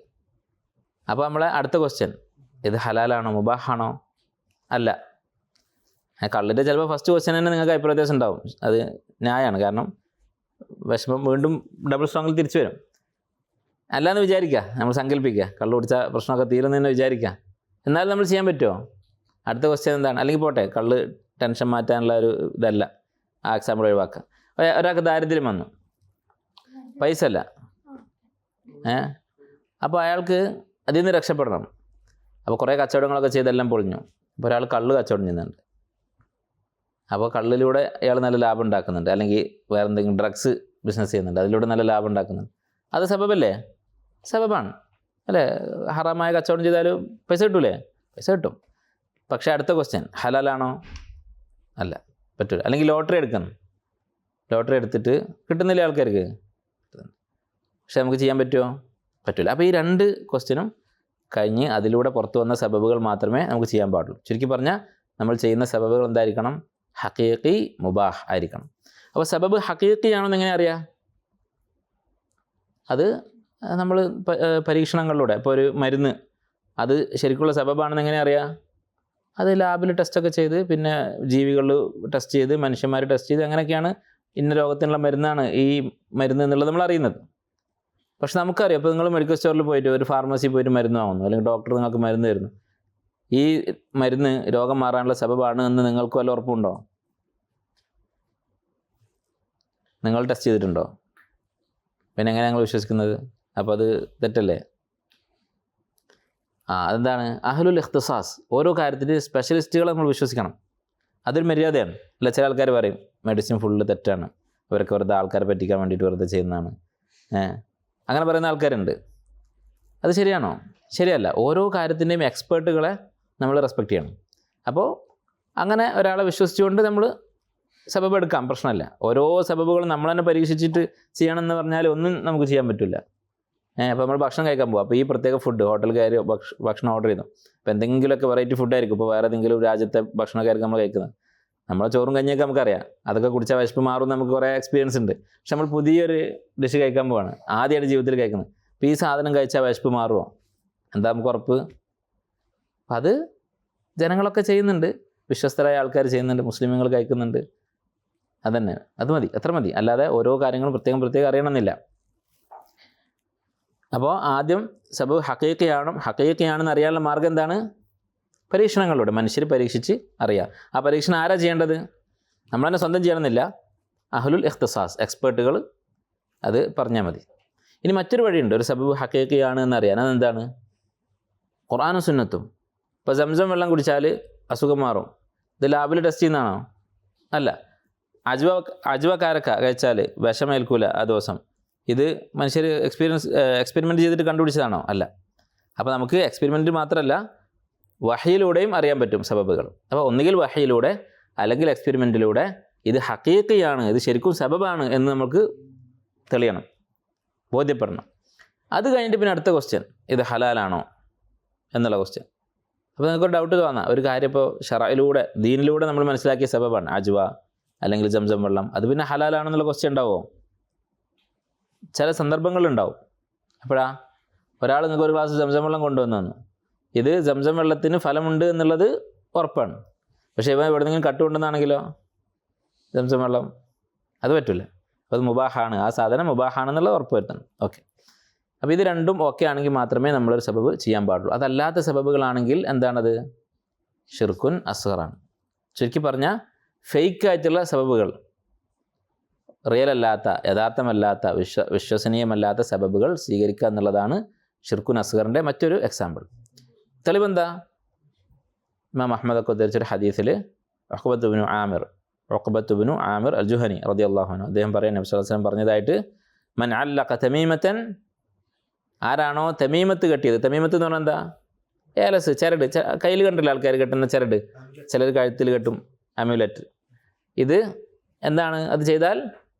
[SPEAKER 2] അപ്പോൾ നമ്മളെ അടുത്ത ക്വസ്റ്റ്യൻ, ഇത് ഹലാലാണോ മുബാഹാണോ? അല്ല. കള്ളിൻ്റെ ചിലപ്പോൾ ഫസ്റ്റ് ക്വസ്റ്റ്യൻ തന്നെ നിങ്ങൾക്ക് അഭിപ്രായ വ്യത്യാസം ഉണ്ടാവും, അത് ന്യായമാണ്. കാരണം വിഷമം വീണ്ടും ഡബിൾ സ്ട്രോങ്ങിൽ തിരിച്ചു വരും. അല്ലാന്ന് വിചാരിക്കുക, നമ്മൾ സങ്കല്പിക്കുക കള്ളു കുടിച്ച പ്രശ്നമൊക്കെ തീരുന്നതെന്ന് വിചാരിക്കുക. എന്നാലും നമ്മൾ ചെയ്യാൻ പറ്റുമോ? അടുത്ത ക്വസ്റ്റ്യൻ എന്താണ്? അല്ലെങ്കിൽ പോട്ടെ, കള്ള് ടെൻഷൻ മാറ്റാനുള്ള ഒരു ഇതല്ല, ആ എക്സാമ്പിൾ ഒഴിവാക്കുക. ഒരാൾക്ക് ദാരിദ്ര്യം വന്നു, പൈസ അല്ല, അപ്പോൾ അയാൾക്ക് അതിൽ നിന്ന് രക്ഷപ്പെടണം. അപ്പോൾ കുറേ കച്ചവടങ്ങളൊക്കെ ചെയ്തെല്ലാം പൊളിഞ്ഞു. അപ്പോൾ ഒരാൾ കള്ള് കച്ചവടം ചെയ്യുന്നുണ്ട്. അപ്പോൾ കള്ളിലൂടെ അയാൾ നല്ല ലാഭം ഉണ്ടാക്കുന്നുണ്ട്, അല്ലെങ്കിൽ വേറെ എന്തെങ്കിലും ഡ്രഗ്സ് ബിസിനസ് ചെയ്യുന്നുണ്ട്, അതിലൂടെ നല്ല ലാഭം ഉണ്ടാക്കുന്നുണ്ട്. അത് സബബല്ലേ? സബബാണ് അല്ലേ? ഹറാമായ കച്ചവടം ചെയ്താലും പൈസ കിട്ടൂലേ? പൈസ കിട്ടും. പക്ഷേ അടുത്ത ക്വസ്റ്റ്യൻ ഹലാലാണോ? അല്ല, പറ്റൂല. അല്ലെങ്കിൽ ലോട്ടറി എടുക്കണം, ലോട്ടറി എടുത്തിട്ട് കിട്ടുന്നില്ല ആൾക്കാർക്ക്, പക്ഷെ നമുക്ക് ചെയ്യാൻ പറ്റുമോ? പറ്റില്ല. അപ്പോൾ ഈ രണ്ട് ക്വസ്റ്റ്യനും കഴിഞ്ഞ് അതിലൂടെ പുറത്തു വന്ന സബബുകൾ മാത്രമേ നമുക്ക് ചെയ്യാൻ പാടുള്ളൂ. ചുരുക്കി പറഞ്ഞാൽ നമ്മൾ ചെയ്യുന്ന സബബുകൾ എന്തായിരിക്കണം? ഹഖീഖി മുബാഹ് ആയിരിക്കണം. അപ്പോൾ സബബ് ഹഖീഖി ആണെന്ന് എങ്ങനെ അറിയാം? അത് നമ്മൾ പരീക്ഷണങ്ങളിലൂടെ, ഇപ്പോൾ ഒരു മരുന്ന് അത് ശരിക്കുള്ള സബബാണെന്ന് എങ്ങനെ അറിയാം? അത് ലാബിൽ ടെസ്റ്റൊക്കെ ചെയ്ത്, പിന്നെ ജീവികളിൽ ടെസ്റ്റ് ചെയ്ത്, മനുഷ്യന്മാർ ടെസ്റ്റ് ചെയ്ത്, അങ്ങനെയൊക്കെയാണ് ഇന്ന രോഗത്തിനുള്ള മരുന്നാണ് ഈ മരുന്ന് എന്നുള്ളത് നമ്മൾ അറിയുന്നത്. പക്ഷെ നമുക്കറിയാം, ഇപ്പോൾ നിങ്ങൾ മെഡിക്കൽ സ്റ്റോറിൽ പോയിട്ട് ഒരു ഫാർമസിയിൽ പോയിട്ട് മരുന്ന് വാങ്ങുന്നു, അല്ലെങ്കിൽ ഡോക്ടർ നിങ്ങൾക്ക് മരുന്ന് തരുന്നു, ഈ മരുന്ന് രോഗം മാറാനുള്ള സബബാണ് എന്ന് നിങ്ങൾക്ക് വല്ല ഉറപ്പുണ്ടോ? നിങ്ങൾ ടെസ്റ്റ് ചെയ്തിട്ടുണ്ടോ? പിന്നെ എങ്ങനെ ഞങ്ങൾ വിശ്വസിക്കുന്നത്? അപ്പോൾ അത് തെറ്റല്ലേ? അതെന്താണ്? അഹ്ലുൽ ഇഖ്തിസാസ്, ഓരോ കാര്യത്തിൽ സ്പെഷ്യലിസ്റ്റുകളെ നമ്മൾ വിശ്വസിക്കണം. അതൊരു മര്യാദയാണ്. അല്ല, ചില ആൾക്കാർ പറയും മെഡിസിൻ ഫുള്ള് തെറ്റാണ്, അവരൊക്കെ വെറുതെ ആൾക്കാരെ പറ്റിക്കാൻ വേണ്ടിയിട്ട് വെറുതെ ചെയ്യുന്നതാണ്, അങ്ങനെ പറയുന്ന ആൾക്കാരുണ്ട്. അത് ശരിയാണോ? ശരിയല്ല. ഓരോ കാര്യത്തിൻ്റെയും എക്സ്പേർട്ടുകളെ നമ്മൾ റെസ്പെക്റ്റ് ചെയ്യണം. അപ്പോൾ അങ്ങനെ ഒരാളെ വിശ്വസിച്ചുകൊണ്ട് നമ്മൾ സബബ് എടുക്കാം, പ്രശ്നമല്ല. ഓരോ സബബുകളും നമ്മൾ തന്നെ പരീക്ഷിച്ചിട്ട് ചെയ്യണമെന്ന് പറഞ്ഞാൽ ഒന്നും നമുക്ക് ചെയ്യാൻ പറ്റില്ല. അപ്പോൾ നമ്മൾ ഭക്ഷണം കഴിക്കാൻ പോകും, അപ്പോൾ ഈ പ്രത്യേക ഫുഡ് ഹോട്ടൽ കയറി ഭക്ഷണം ഓർഡർ ചെയ്തു, അപ്പോൾ എന്തെങ്കിലുമൊക്കെ വെറൈറ്റി ഫുഡായിരിക്കും, ഇപ്പോൾ വേറെ ഏതെങ്കിലും രാജ്യത്തെ ഭക്ഷണക്കാർക്ക് നമ്മൾ കഴിക്കുന്നത്. നമ്മളെ ചോറും കഞ്ഞിയൊക്കെ നമുക്കറിയാം, അതൊക്കെ കുടിച്ചാൽ വിശപ്പ് മാറും, നമുക്ക് കുറേ എക്സ്പീരിയൻസ് ഉണ്ട്. പക്ഷെ നമ്മൾ പുതിയൊരു ഡിഷ് കഴിക്കാൻ പോവാണ്, ആദ്യമായിട്ട് ജീവിതത്തിൽ കഴിക്കുന്നത്. അപ്പോൾ ഈ സാധനം കഴിച്ചാൽ വിശപ്പ് മാറുമോ? എന്താ നമുക്ക് ഉറപ്പ്? അത് ജനങ്ങളൊക്കെ ചെയ്യുന്നുണ്ട്, വിശ്വസ്തരായ ആൾക്കാർ ചെയ്യുന്നുണ്ട്, മുസ്ലിമുകൾ കഴിക്കുന്നുണ്ട്. അതന്നെ, അത് മതി, അത്ര മതി. അല്ലാതെ ഓരോ കാര്യങ്ങളും പ്രത്യേകം അറിയണമെന്നില്ല. അപ്പോൾ ആദ്യം സബബ് ഹഖീഖിയാണെന്ന് അറിയാനുള്ള മാർഗ്ഗം എന്താണ്? പരീക്ഷണങ്ങളിലൂടെ മനുഷ്യർ പരീക്ഷിച്ച് അറിയാം. ആ പരീക്ഷണം ആരാ ചെയ്യേണ്ടത്? നമ്മൾ തന്നെ സ്വന്തം ചെയ്യണമെന്നില്ല, അഹ്ലുൽ ഇഖ്തിസാസ്, എക്സ്പേർട്ടുകൾ അത് പറഞ്ഞാൽ മതി. ഇനി മറ്റൊരു വഴിയുണ്ട് ഒരു സബബ് ഹഖീഖിയാണ് എന്നറിയാൻ. അതെന്താണ്? ഖുർആനും സുന്നത്തും. ഇപ്പോൾ സംസം വെള്ളം കുടിച്ചാൽ അസുഖം മാറും, ഇത് ലാബിൽ ടെസ്റ്റ് ചെയ്യുന്നതാണോ? അല്ല. അജ്വ കാരക്ക കഴിച്ചാൽ വിഷമേൽക്കൂല ആ ദിവസം, ഇത് മനുഷ്യർ എക്സ്പെരിമെൻറ്റ് ചെയ്തിട്ട് കണ്ടുപിടിച്ചതാണോ? അല്ല. അപ്പോൾ നമുക്ക് എക്സ്പെരിമെൻറ്റ് മാത്രമല്ല, വഹയിലൂടെയും അറിയാൻ പറ്റും സബബുകൾ. അപ്പോൾ ഒന്നുകിൽ വഹയിലൂടെ അല്ലെങ്കിൽ എക്സ്പെരിമെൻറ്റിലൂടെ ഇത് ഹഖീഖിയാണ്, ഇത് ശരിക്കും സബബാണ് എന്ന് നമുക്ക് തെളിയണം, ബോധ്യപ്പെടണം. അത് കഴിഞ്ഞിട്ട് പിന്നെ അടുത്ത ക്വസ്റ്റ്യൻ, ഇത് ഹലാലാണോ എന്നുള്ള ക്വസ്റ്റ്യൻ. അപ്പോൾ നിങ്ങൾക്കൊരു ഡൗട്ട് തോന്നാം, ഒരു കാര്യം ഇപ്പോൾ ഷറയിലൂടെ ദീനിലൂടെ നമ്മൾ മനസ്സിലാക്കിയ സബബാണ് അജ്വ അല്ലെങ്കിൽ സംസം വെള്ളം, അത് പിന്നെ ഹലാലാണെന്നുള്ള ക്വസ്റ്റ്യൻ ഉണ്ടാവുമോ? ചില സന്ദർഭങ്ങളുണ്ടാവും. അപ്പോഴാ ഒരാൾ നിങ്ങൾക്ക് ഒരു ഗ്ലാസ് സംസം വെള്ളം കൊണ്ടുവന്നു തന്നു, ഇത് സംസം വെള്ളത്തിന് ഫലമുണ്ട് എന്നുള്ളത് ഉറപ്പാണ്, പക്ഷേ ഇവ എവിടെന്നെങ്കിലും കട്ടുകൊണ്ടെന്നാണെങ്കിലോ സംസം വെള്ളം അത് പറ്റില്ല. അത് മുബാഹാണ്, ആ സാധനം മുബാഹാണെന്നുള്ള ഉറപ്പ് വരുത്തണം. ഓക്കെ. അപ്പോൾ ഇത് രണ്ടും ഓക്കെ ആണെങ്കിൽ മാത്രമേ നമ്മളൊരു സബബ് ചെയ്യാൻ പാടുള്ളൂ. അതല്ലാത്ത സബബുകളാണെങ്കിൽ എന്താണത്? ഷിർക്കുൻ അസ്ഗറാണ്. ചുരുക്കി പറഞ്ഞാൽ ഫേക്കായിട്ടുള്ള സബബുകൾ, റിയൽ അല്ലാത്ത, യഥാർത്ഥമല്ലാത്ത, വിശ്വസനീയമല്ലാത്ത സബബുകൾ സ്വീകരിക്കുക എന്നുള്ളതാണ് ഷിർക്കുൻ അസ്ഗറിൻ്റെ മറ്റൊരു എക്സാമ്പിൾ. തെളിവെന്താ? ഇമാം അഹ്മദൊക്കെ ഉദ്ധരിച്ചൊരു ഹദീസിൽ ഉഖബത്ത് ബിനു ആമിർ അൽ ജുഹനി റളിയല്ലാഹു അൻഹു അദ്ദേഹം പറയാൻ നബി സ്വല്ലല്ലാഹു അലൈഹി വസല്ലം പറഞ്ഞതായിട്ട്, മൻ അല്ലഖ തമീമത്തൻ, ആരാണോ തമീമത്ത് കെട്ടിയത്, തമീമത്ത് എന്ന് പറഞ്ഞാൽ എന്താ? ഏലസ്, ചരട്, കയ്യിൽ കണ്ടില്ല ആൾക്കാർ കെട്ടുന്ന ചരട്, ചിലർ കഴുത്തിൽ കെട്ടും, അമ്യുലറ്റ്. ഇത് എന്താണ്? അത് ചെയ്താൽ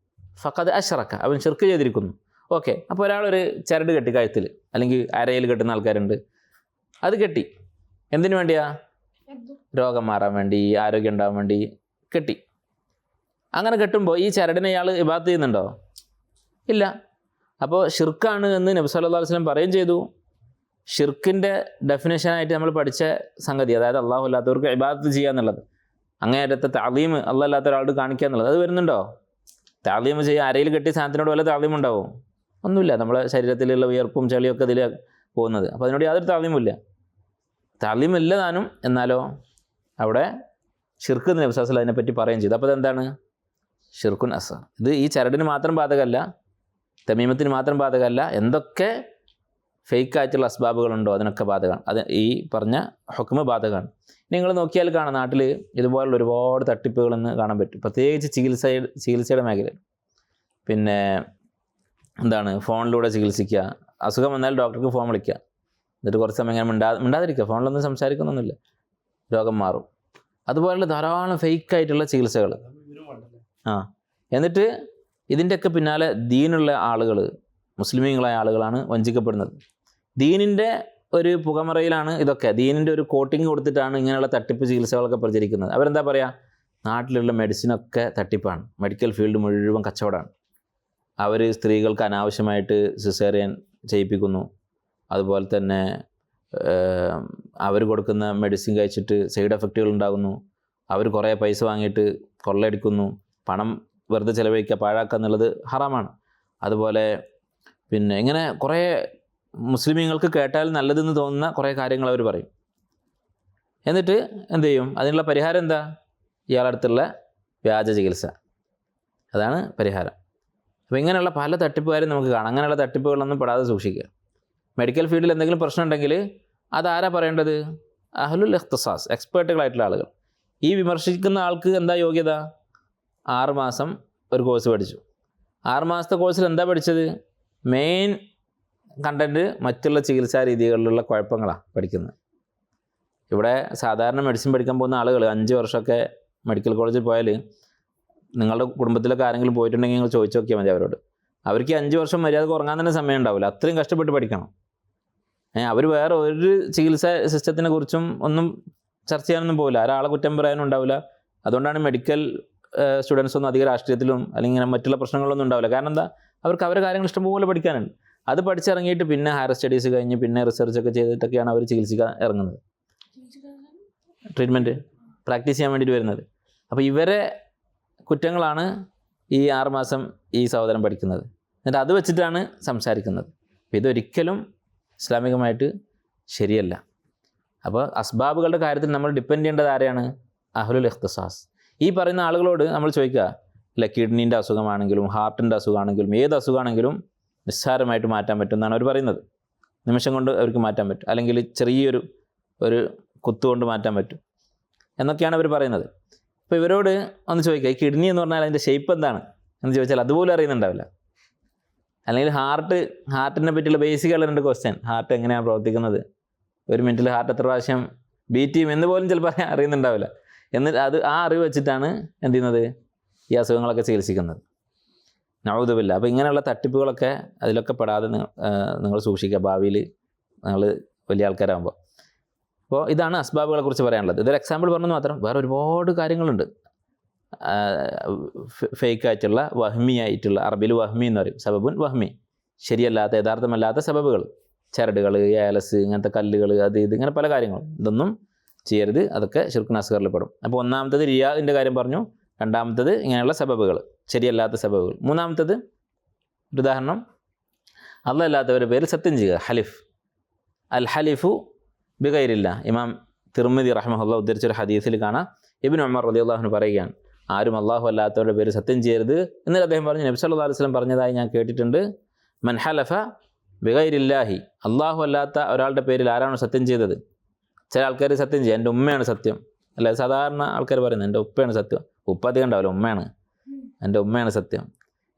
[SPEAKER 2] ഫഖദ് അശ്റക, അവൻ ശിർക്ക് ചെയ്തിരിക്കുന്നു. ഓക്കെ. അപ്പോൾ ഒരാളൊരു ചരട് കെട്ടി കഴുത്തിൽ, അല്ലെങ്കിൽ അരയിൽ കെട്ടുന്ന ആൾക്കാരുണ്ട്, അത് കെട്ടി എന്തിനു വേണ്ടിയാ? രോഗം മാറാൻ വേണ്ടി, ആരോഗ്യം ഉണ്ടാകാൻ വേണ്ടി കെട്ടി. അങ്ങനെ കെട്ടുമ്പോൾ ഈ ചരടിനെ ഇയാൾ ഇബാദത്ത് ചെയ്യുന്നുണ്ടോ? ഇല്ല. അപ്പോൾ ഷിർക്കാണ് എന്ന് നബി സല്ലല്ലാഹു അലൈഹി വസല്ലം പറയുകയും ചെയ്തു. ഷിർക്കിൻ്റെ ഡെഫിനേഷനായിട്ട് നമ്മൾ പഠിച്ച സംഗതി, അതായത് അള്ളാഹു അല്ലാത്തവർക്ക് ഇബാദത്ത് ചെയ്യുക എന്നുള്ളത്, അങ്ങേയറ്റത്തെ തഅലീം അള്ളാഹ് അല്ലാത്ത ഒരാളോട് കാണിക്കുക എന്നുള്ളത്, അത് വരുന്നുണ്ടോ? താളീം ചെയ്യുക, അരയിൽ കെട്ടിയ സാധനത്തിനോട് വല്ല താളീം ഉണ്ടാവും? ഒന്നുമില്ല. നമ്മളെ ശരീരത്തിലുള്ള വിയർപ്പും ചെളിയൊക്കെ ഇതിൽ പോകുന്നത്. അപ്പോൾ അതിനോട് യാതൊരു താളീമില്ല. താളീമില്ല താനും. എന്നാലോ അവിടെ ഷിർക്ക് നബി സല്ലല്ലാഹു അലൈഹി വസല്ലം അതിനെപ്പറ്റി പറയുകയും ചെയ്തു. അപ്പോൾ അതെന്താണ്? ഷിർക്കുൻ അസ്ഗർ. ഇത് ഈ ചരടിന് മാത്രം ബാധകമല്ല, തമീമത്തിന് മാത്രം ബാധകമല്ല, എന്തൊക്കെ ഫേക്കായിട്ടുള്ള അസ്ബാബുകളുണ്ടോ അതിനൊക്കെ ബാധകമാണ്. അത് ഈ പറഞ്ഞ ഹുക്മ് ബാധകമാണ്. നിങ്ങൾ നോക്കിയാൽ കാണാം, നാട്ടിൽ ഇതുപോലുള്ള ഒരുപാട് തട്ടിപ്പുകളെന്ന് കാണാൻ പറ്റും. പ്രത്യേകിച്ച് ചികിത്സയുടെ മേഖലയിൽ. പിന്നെ എന്താണ്, ഫോണിലൂടെ ചികിത്സിക്കുക. അസുഖം വന്നാൽ ഡോക്ടർക്ക് ഫോൺ വിളിക്കുക, എന്നിട്ട് കുറച്ച് സമയം ഇങ്ങനെ മിണ്ടാതിരിക്കുക, ഫോണിലൊന്നും സംസാരിക്കുന്നൊന്നുമില്ല, രോഗം മാറും. അതുപോലുള്ള ധാരാളം ഫേക്കായിട്ടുള്ള ചികിത്സകൾ. എന്നിട്ട് ഇതിൻ്റെയൊക്കെ പിന്നാലെ ദീനുള്ള ആളുകൾ, മുസ്ലിമീങ്ങളായ ആളുകളാണ് വഞ്ചിക്കപ്പെടുന്നത്. ദീനിൻ്റെ ഒരു പുകമറയിലാണ് ഇതൊക്കെ. ദീനിൻ്റെ ഒരു കോട്ടിങ് കൊടുത്തിട്ടാണ് ഇങ്ങനെയുള്ള തട്ടിപ്പ് ചികിത്സകളൊക്കെ പ്രചരിക്കുന്നത്. അവരെന്താ പറയുക, നാട്ടിലുള്ള മെഡിസിനൊക്കെ തട്ടിപ്പാണ്, മെഡിക്കൽ ഫീൽഡ് മുഴുവൻ കച്ചവടമാണ്. അവർ സ്ത്രീകൾക്ക് അനാവശ്യമായിട്ട് സിസേറിയൻ ചെയ്യിപ്പിക്കുന്നു. അതുപോലെ തന്നെ അവർ കൊടുക്കുന്ന മെഡിസിൻ കഴിച്ചിട്ട് സൈഡ് എഫക്റ്റുകൾ ഉണ്ടാകുന്നു. അവർ കുറേ പൈസ വാങ്ങിയിട്ട് കൊള്ളയടിക്കുന്നു. പണം വെറുതെ ചിലവഴിക്കുക, പാഴാക്കുക എന്നുള്ളത് ഹറാമാണ്. അതുപോലെ പിന്നെ ഇങ്ങനെ കുറേ മുസ്ലിമീങ്ങൾക്ക് കേട്ടാൽ നല്ലതെന്ന് തോന്നുന്ന കുറേ കാര്യങ്ങൾ അവർ പറയും. എന്നിട്ട് എന്ത് ചെയ്യും? അതിനുള്ള പരിഹാരം എന്താ? ഇയാളടുത്തുള്ള വ്യാജ ചികിത്സ, അതാണ് പരിഹാരം. അപ്പോൾ ഇങ്ങനെയുള്ള പല തട്ടിപ്പുകാരും നമുക്ക് കാണാം. അങ്ങനെയുള്ള തട്ടിപ്പുകളൊന്നും പെടാതെ സൂക്ഷിക്കുക. മെഡിക്കൽ ഫീൽഡിൽ എന്തെങ്കിലും പ്രശ്നം ഉണ്ടെങ്കിൽ അതാരാ പറയേണ്ടത്? അഹ്ലുൽ ഇഖ്തിസാസ്, എക്സ്പേർട്ടുകളായിട്ടുള്ള ആളുകൾ. ഈ വിമർശിക്കുന്ന ആൾക്ക് എന്താ യോഗ്യത? 6 മാസം ഒരു കോഴ്സ് പഠിച്ചു. 6 മാസത്തെ കോഴ്സിൽ എന്താ പഠിച്ചത്? മെയിൻ കണ്ടൻറ്റ് മറ്റുള്ള ചികിത്സാ രീതികളിലുള്ള കുഴപ്പങ്ങളാണ് പഠിക്കുന്നത്. ഇവിടെ സാധാരണ മെഡിസിൻ പഠിക്കാൻ പോകുന്ന ആളുകൾ 5 വർഷമൊക്കെ മെഡിക്കൽ കോളേജിൽ പോയാൽ, നിങ്ങളുടെ കുടുംബത്തിലൊക്കെ ആരെങ്കിലും പോയിട്ടുണ്ടെങ്കിൽ നിങ്ങൾ ചോദിച്ചു നോക്കിയാൽ മതി അവരോട്. അവർക്ക് 5 വർഷം മര്യാദക്ക് ഉറങ്ങാൻ തന്നെ സമയം ഉണ്ടാവില്ല, അത്രയും കഷ്ടപ്പെട്ട് പഠിക്കണം. അവർ വേറെ ഒരു ചികിത്സാ സിസ്റ്റത്തിനെ കുറിച്ചും ഒന്നും ചർച്ച ചെയ്യാനൊന്നും പോകില്ല, ഒരാളെ കുറ്റം പറയാനും ഉണ്ടാവില്ല. അതുകൊണ്ടാണ് മെഡിക്കൽ സ്റ്റുഡൻസ് ഒന്നും അധികം രാഷ്ട്രീയത്തിലും അല്ലെങ്കിൽ ഇങ്ങനെ മറ്റുള്ള പ്രശ്നങ്ങളൊന്നും ഉണ്ടാവില്ല. കാരണം എന്താ, അവർക്ക് അവരുടെ കാര്യങ്ങൾ ഇഷ്ടംപോലെ പഠിക്കാനുണ്ട്. അത് പഠിച്ചിറങ്ങിയിട്ട് പിന്നെ ഹയർ സ്റ്റഡീസ് കഴിഞ്ഞ് പിന്നെ റിസർച്ചൊക്കെ ചെയ്തിട്ടൊക്കെയാണ് അവർ ചികിത്സിക്കാൻ ഇറങ്ങുന്നത്, ട്രീറ്റ്മെൻറ്റ് പ്രാക്ടീസ് ചെയ്യാൻ വേണ്ടിയിട്ട് വരുന്നത്. അപ്പോൾ ഇവരെ കുറ്റങ്ങളാണ് ഈ 6 മാസം ഈ സഹോദരൻ പഠിക്കുന്നത്. എന്നിട്ട് അത് വെച്ചിട്ടാണ് സംസാരിക്കുന്നത്. അപ്പോൾ ഇതൊരിക്കലും ഇസ്ലാമികമായിട്ട് ശരിയല്ല. അപ്പോൾ അസ്ബാബുകളുടെ കാര്യത്തിൽ നമ്മൾ ഡിപ്പെൻഡ് ചെയ്യേണ്ടത് ആരെയാണ്? അഹ്ലുൽ ഇഖ്തിസാസ്. ഈ പറയുന്ന ആളുകളോട് നമ്മൾ ചോദിക്കുക, അല്ല കിഡ്നീൻ്റെ അസുഖമാണെങ്കിലും ഹാർട്ടിൻ്റെ അസുഖമാണെങ്കിലും ഏത് അസുഖമാണെങ്കിലും നിസ്സാരമായിട്ട് മാറ്റാൻ പറ്റുമെന്നാണ് അവർ പറയുന്നത്. നിമിഷം കൊണ്ട് അവർക്ക് മാറ്റാൻ പറ്റും, അല്ലെങ്കിൽ ചെറിയൊരു കുത്തുകൊണ്ട് മാറ്റാൻ പറ്റും എന്നൊക്കെയാണ് അവർ പറയുന്നത്. അപ്പോൾ ഇവരോട് ഒന്ന് ചോദിക്കുക, ഈ കിഡ്നി എന്ന് പറഞ്ഞാൽ അതിൻ്റെ ഷേപ്പ് എന്താണ് എന്ന് ചോദിച്ചാൽ അതുപോലും അറിയുന്നുണ്ടാവില്ല. അല്ലെങ്കിൽ ഹാർട്ടിനെ പറ്റിയുള്ള ബേസിക്കുള്ള 2 ക്വസ്റ്റ്യൻ, ഹാർട്ട് എങ്ങനെയാണ് പ്രവർത്തിക്കുന്നത്, 1 മിനിറ്റിൽ ഹാർട്ട് എത്ര പ്രാവശ്യം ബീറ്റ് ചെയ്യും എന്ന് പോലും ചിലപ്പോൾ അറിയുന്നുണ്ടാവില്ല. എന്നിട്ട് ആ അറിവ് വെച്ചിട്ടാണ് എന്ത് ചെയ്യുന്നത്, ഈ അസുഖങ്ങളൊക്കെ ചികിത്സിക്കുന്നത്. നഊദുബില്ലാ. അപ്പോൾ ഇങ്ങനെയുള്ള തട്ടിപ്പുകളൊക്കെ അതിലൊക്കെ പെടാതെ നിങ്ങൾ സൂക്ഷിക്കുക ഭാവിയിൽ നിങ്ങൾ വലിയ ആൾക്കാരാകുമ്പോൾ. അപ്പോൾ ഇതാണ് അസ്ബാബുകളെ കുറിച്ച് പറയാനുള്ളത്. ഇതൊരു എക്സാമ്പിൾ പറഞ്ഞു മാത്രം, വേറെ ഒരുപാട് കാര്യങ്ങളുണ്ട്. ഫേക്കായിട്ടുള്ള വഹ്മിയായിട്ടുള്ള, അറബിയിൽ വഹ്മി എന്ന് പറയും, സബബുൻ വഹ്മി, ശരിയല്ലാത്ത യഥാർത്ഥമല്ലാത്ത സബബുകൾ, ചരടുകൾ, ഏലസ്, ഇങ്ങനത്തെ കല്ലുകൾ, അത് ഇത് ഇങ്ങനെ പല കാര്യങ്ങളും. ഇതൊന്നും ചെയ്യരുത്, അതൊക്കെ ശിർക്കുൻ അസ്ഗറിൽ പെടും. അപ്പോൾ ഒന്നാമത്തത് റിയാദിൻ്റെ കാര്യം പറഞ്ഞു, രണ്ടാമത്തത് ഇങ്ങനെയുള്ള സബബുകൾ, ശരിയല്ലാത്ത സബബുകൾ. മൂന്നാമത്തത് ഒരു ഉദാഹരണം, അല്ലാഹ് അല്ലാത്തവരുടെ പേരിൽ സത്യം ചെയ്യുക, ഹലിഫ്. അൽ ഹലിഫു ബിഗൈരില്ല. ഇമാം തിർമിദി റഹ്മഹുല്ലാഹ് ഉദ്ധരിച്ചൊരു ഹദീസിൽ കാണാം, ഇബ്നു ഉമർ റളിയല്ലാഹു അൻഹു പറയുകയാണ്, ആരും അല്ലാഹു അല്ലാത്തവരുടെ പേര് സത്യം ചെയ്യരുത്. എന്നിട്ട് അദ്ദേഹം പറഞ്ഞു, നബി സല്ലല്ലാഹു അലൈഹി വസല്ലം പറഞ്ഞതായി ഞാൻ കേട്ടിട്ടുണ്ട്, മൻ ഹലഫ ബിഗൈരില്ലാഹി, അല്ലാഹു അല്ലാത്ത ഒരാളുടെ പേരിൽ ആരാണ് സത്യം ചെയ്തത്. ചില ആൾക്കാർ സത്യം ചെയ്യും, എൻ്റെ ഉമ്മയാണ് സത്യം, അല്ല സാധാരണ ആൾക്കാർ പറയുന്നത് എൻ്റെ ഉപ്പയാണ് സത്യം. ഉപ്പ അധികം ഉണ്ടാവില്ല, ഉമ്മയാണ്, എൻ്റെ ഉമ്മയാണ് സത്യം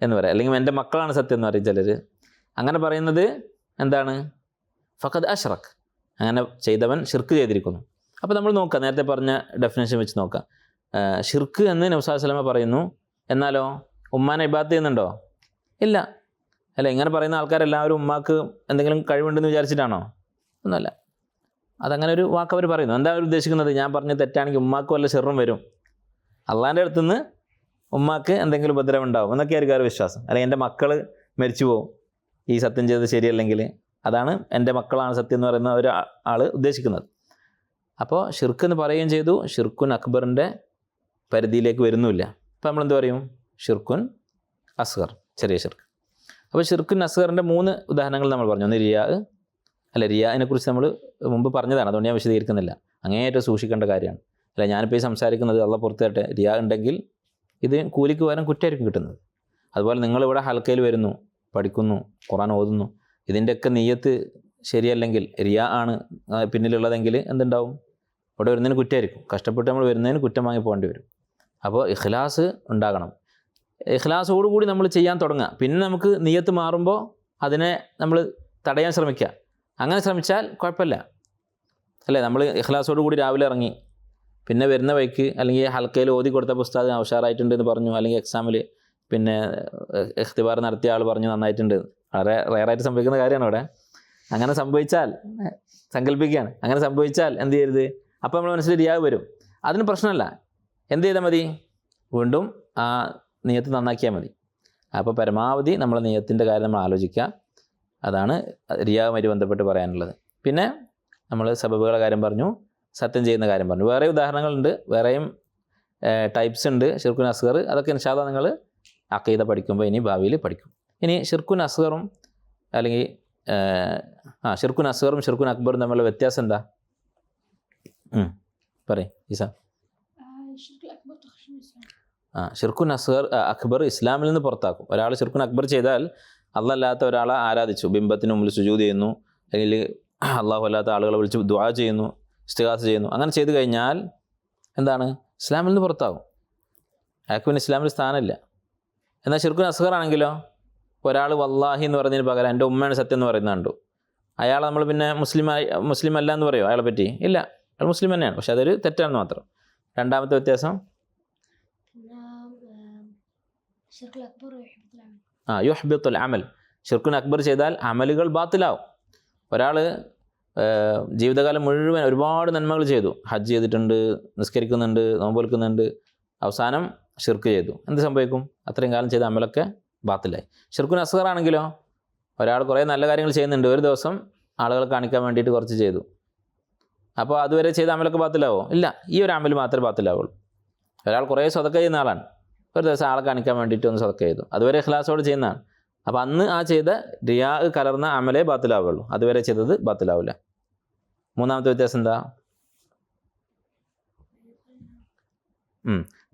[SPEAKER 2] എന്ന് പറയാം. അല്ലെങ്കിൽ എൻ്റെ മക്കളാണ് സത്യം എന്ന് പറയും ചിലർ. അങ്ങനെ പറയുന്നത് എന്താണ്? ഫഖദ് അഷ്റക്, അങ്ങനെ ചെയ്തവൻ ഷിർക്ക് ചെയ്തിരിക്കുന്നു. അപ്പോൾ നമ്മൾ നോക്കാം, നേരത്തെ പറഞ്ഞ ഡെഫിനേഷൻ വെച്ച് നോക്കാം. ഷിർക്ക് എന്ന് നബി സല്ലല്ലാഹു അലൈഹി വസല്ലം പറയുന്നു, എന്നാലോ ഉമ്മാനെ ഇബാദത്ത് ചെയ്യുന്നുണ്ടോ? ഇല്ല. അല്ല, ഇങ്ങനെ പറയുന്ന ആൾക്കാരെല്ലാവരും ഉമ്മാക്ക് എന്തെങ്കിലും കഴിവുണ്ടെന്ന് വിചാരിച്ചിട്ടാണോ? ഒന്നുമല്ല. അതങ്ങനെ ഒരു വാക്ക് അവർ പറയുന്നു. എന്താ അവർ ഉദ്ദേശിക്കുന്നത്? ഞാൻ പറഞ്ഞ തെറ്റാണെങ്കിൽ ഉമ്മാക്ക് വല്ല ഷെറും വരും, അള്ളാൻ്റെ അടുത്തുനിന്ന് ഉമ്മാക്ക് എന്തെങ്കിലും ഉപദ്രവം ഉണ്ടാവും എന്നൊക്കെ ആയിരിക്കും അവരുടെ വിശ്വാസം. അല്ലെങ്കിൽ എൻ്റെ മക്കൾ മരിച്ചു പോകും ഈ സത്യം ചെയ്തത് ശരിയല്ലെങ്കിൽ, അതാണ് എൻ്റെ മക്കളാണ് സത്യം എന്ന് പറയുന്ന ഒരാൾ ഉദ്ദേശിക്കുന്നത്. അപ്പോൾ ഷിർക്ക് എന്ന് പറയുകയും ചെയ്തു, ഷിർക്കുൻ അക്ബറിൻ്റെ പരിധിയിലേക്ക് വരുന്നുമില്ല. അപ്പോൾ നമ്മളെന്ത് പറയും? ഷിർക്കുൻ അസ്ഗർ, ചെറിയ ഷിർക്ക്. അപ്പോൾ ഷിർക്കുൻ അസ്ഗറിൻ്റെ 3 ഉദാഹരണങ്ങൾ നമ്മൾ പറഞ്ഞു. ഒന്ന് റിയാഇനെ കുറിച്ച് നമ്മൾ മുമ്പ് പറഞ്ഞതാണ്, അതുകൊണ്ട് ഞാൻ വിശദീകരിക്കുന്നില്ല. അങ്ങേയറ്റം സൂക്ഷിക്കേണ്ട കാര്യമാണ്. അല്ല, ഞാനിപ്പോൾ ഈ സംസാരിക്കുന്നത് അള്ളാഹ് പുറത്തേട്ടെ, റിയാ ഉണ്ടെങ്കിൽ ഇത് കൂലിക്ക് പകരം കുറ്റമായിരിക്കും കിട്ടുന്നത്. അതുപോലെ നിങ്ങളിവിടെ ഹൽക്കയിൽ വരുന്നു, പഠിക്കുന്നു, ഖുർആൻ ഓതുന്നു, ഇതിൻ്റെയൊക്കെ നിയ്യത്ത് ശരിയല്ലെങ്കിൽ, റിയാ ആണ് പിന്നിലുള്ളതെങ്കിൽ എന്തുണ്ടാവും? ഇവിടെ വരുന്നതിന് കുറ്റമായിരിക്കും. കഷ്ടപ്പെട്ട് നമ്മൾ വരുന്നതിന് കുറ്റം വാങ്ങി പോകേണ്ടി വരും. അപ്പോൾ ഇഖ്ലാസ് ഉണ്ടാകണം. ഇഖ്ലാസോടുകൂടി നമ്മൾ ചെയ്യാൻ തുടങ്ങുക. പിന്നെ നമുക്ക് നിയ്യത്ത് മാറുമ്പോൾ അതിനെ നമ്മൾ തടയാൻ ശ്രമിക്കുക. അങ്ങനെ ശ്രമിച്ചാൽ കുഴപ്പമില്ല, അല്ലേ? നമ്മൾ ഇഖ്ലാസോടുകൂടി രാവിലെ ഇറങ്ങി, പിന്നെ വരുന്ന വഴിക്ക് അല്ലെങ്കിൽ ഹൽക്കയിൽ ഓതി കൊടുത്ത പുസ്തകം ഉഷാറായിട്ടുണ്ടെന്ന് പറഞ്ഞു, അല്ലെങ്കിൽ എക്സാമിൽ പിന്നെ ഇഖ്തിബാർ നടത്തിയ ആൾ പറഞ്ഞു നന്നായിട്ടുണ്ട്. വളരെ റെയറായിട്ട് സംഭവിക്കുന്ന കാര്യമാണ് അവിടെ. അങ്ങനെ സംഭവിച്ചാൽ, സങ്കല്പിക്കുകയാണ്, അങ്ങനെ സംഭവിച്ചാൽ എന്ത് ചെയ്യരുത്? അപ്പോൾ നമ്മൾ മനസ്സിൽ റിയാ വരും. അതിന് പ്രശ്നമല്ല, എന്ത് ചെയ്താൽ മതി? വീണ്ടും ആ നിയ്യത്ത് നന്നാക്കിയാൽ മതി. അപ്പോൾ പരമാവധി നമ്മളെ നിയ്യത്തിൻ്റെ കാര്യം നമ്മൾ ആലോചിക്കുക. അതാണ് റിയാവുമായി ബന്ധപ്പെട്ട് പറയാനുള്ളത്. പിന്നെ നമ്മൾ സബബുകളുടെ കാര്യം പറഞ്ഞു, സത്യം ചെയ്യുന്ന കാര്യം പറഞ്ഞു. വേറെ ഉദാഹരണങ്ങളുണ്ട്, വേറെയും ടൈപ്സ് ഉണ്ട് ഷിർക്കുൻ അസ്ഗർ. അതൊക്കെ ഇൻഷാ അല്ലാഹ് നിങ്ങൾ അഖീദ പഠിക്കുമ്പോൾ ഇനി ഭാവിയിൽ പഠിക്കും. ഇനി ഷിർക്കുൻ അസ്ഗറും അല്ലെങ്കിൽ ഷിർക്കുൻ അസ്ഗറും ഷിർക്കുൻ അക്ബറും തമ്മിലുള്ള വ്യത്യാസം എന്താ? പറയും ഈസ. ഷിർക്കുൻ അക്ബർ ഇസ്ലാമിൽ നിന്ന് പുറത്താക്കും. ഒരാൾ ഷിർക്കുൻ അക്ബർ ചെയ്താൽ അള്ളാഹ് അല്ലാത്ത ഒരാളെ ആരാധിച്ചു, ബിംബത്തിന് മുമ്പിൽ സുജൂദ് ചെയ്യുന്നു, അല്ലെങ്കിൽ അള്ളാഹു അല്ലാത്ത ആളുകളെ വിളിച്ച് ദുആ ചെയ്യുന്നു, ഇസ്തിഗാസ ചെയ്യുന്നു, അങ്ങനെ ചെയ്തു കഴിഞ്ഞാൽ എന്താണ്? ഇസ്ലാമിൽ നിന്ന് പുറത്താകും. അയാൾക്ക് പിന്നെ ഇസ്ലാമിൽ സ്ഥാനമില്ല. എന്നാൽ ഷിർക്കുൻ അസ്ഗർ ആണെങ്കിലോ, ഒരാൾ വല്ലാഹി എന്ന് പറയുന്നതിന് പകരം എൻ്റെ ഉമ്മയാണ് സത്യം എന്ന് പറയുന്നത് കണ്ടു, അയാൾ നമ്മൾ പിന്നെ മുസ്ലിം അല്ല എന്ന് പറയുമോ അയാളെ പറ്റി? ഇല്ല, അയാൾ മുസ്ലിം തന്നെയാണ്, പക്ഷെ അതൊരു തെറ്റാണെന്ന് മാത്രം. രണ്ടാമത്തെ വ്യത്യാസം യുഹ്ബിത്തുൽ അമൽ. ഷിർക്കുൻ അക്ബർ ചെയ്താൽ അമലുകൾ ബാത്തിലാവും. ഒരാൾ ജീവിതകാലം മുഴുവൻ ഒരുപാട് നന്മകൾ ചെയ്തു, ഹജ്ജ് ചെയ്തിട്ടുണ്ട്, നിസ്കരിക്കുന്നുണ്ട്, നോമ്പൊലിക്കുന്നുണ്ട്, അവസാനം ഷിർക്ക് ചെയ്തു, എന്ത് സംഭവിക്കും? അത്രയും കാലം ചെയ്ത അമലൊക്കെ ബാത്തിലായി. ഷിർക്കുൻ അസ്ഗർ ആണെങ്കിലോ, ഒരാൾ കുറേ നല്ല കാര്യങ്ങൾ ചെയ്യുന്നുണ്ട്, ഒരു ദിവസം ആളുകളെ കാണിക്കാൻ വേണ്ടിയിട്ട് കുറച്ച് ചെയ്തു, അപ്പോൾ അതുവരെ ചെയ്ത അമലൊക്കെ ബാത്തിലാവോ? ഇല്ല, ഈ ഒരു അമൽ മാത്രമേ ബാത്തിലാവുള്ളൂ. ഒരാൾ കുറേ സ്വതക്ക ചെയ്യുന്ന ആളാണ്, ഒരു ദിവസം ആളെ കാണിക്കാൻ വേണ്ടിയിട്ട് ഒന്ന് സ്വതക്ക ചെയ്തു, അതുവരെ ഇഖ്ലാസോട് ചെയ്യുന്നതാണ്. അപ്പോൾ അന്ന് ആ ചെയ്ത റിയാ കലർന്ന അമലേ ബാത്തിലാവുള്ളൂ, അതുവരെ ചെയ്തത് ബാത്തിലാവില്ല. മൂന്നാമത്തെ വ്യത്യാസം എന്താ?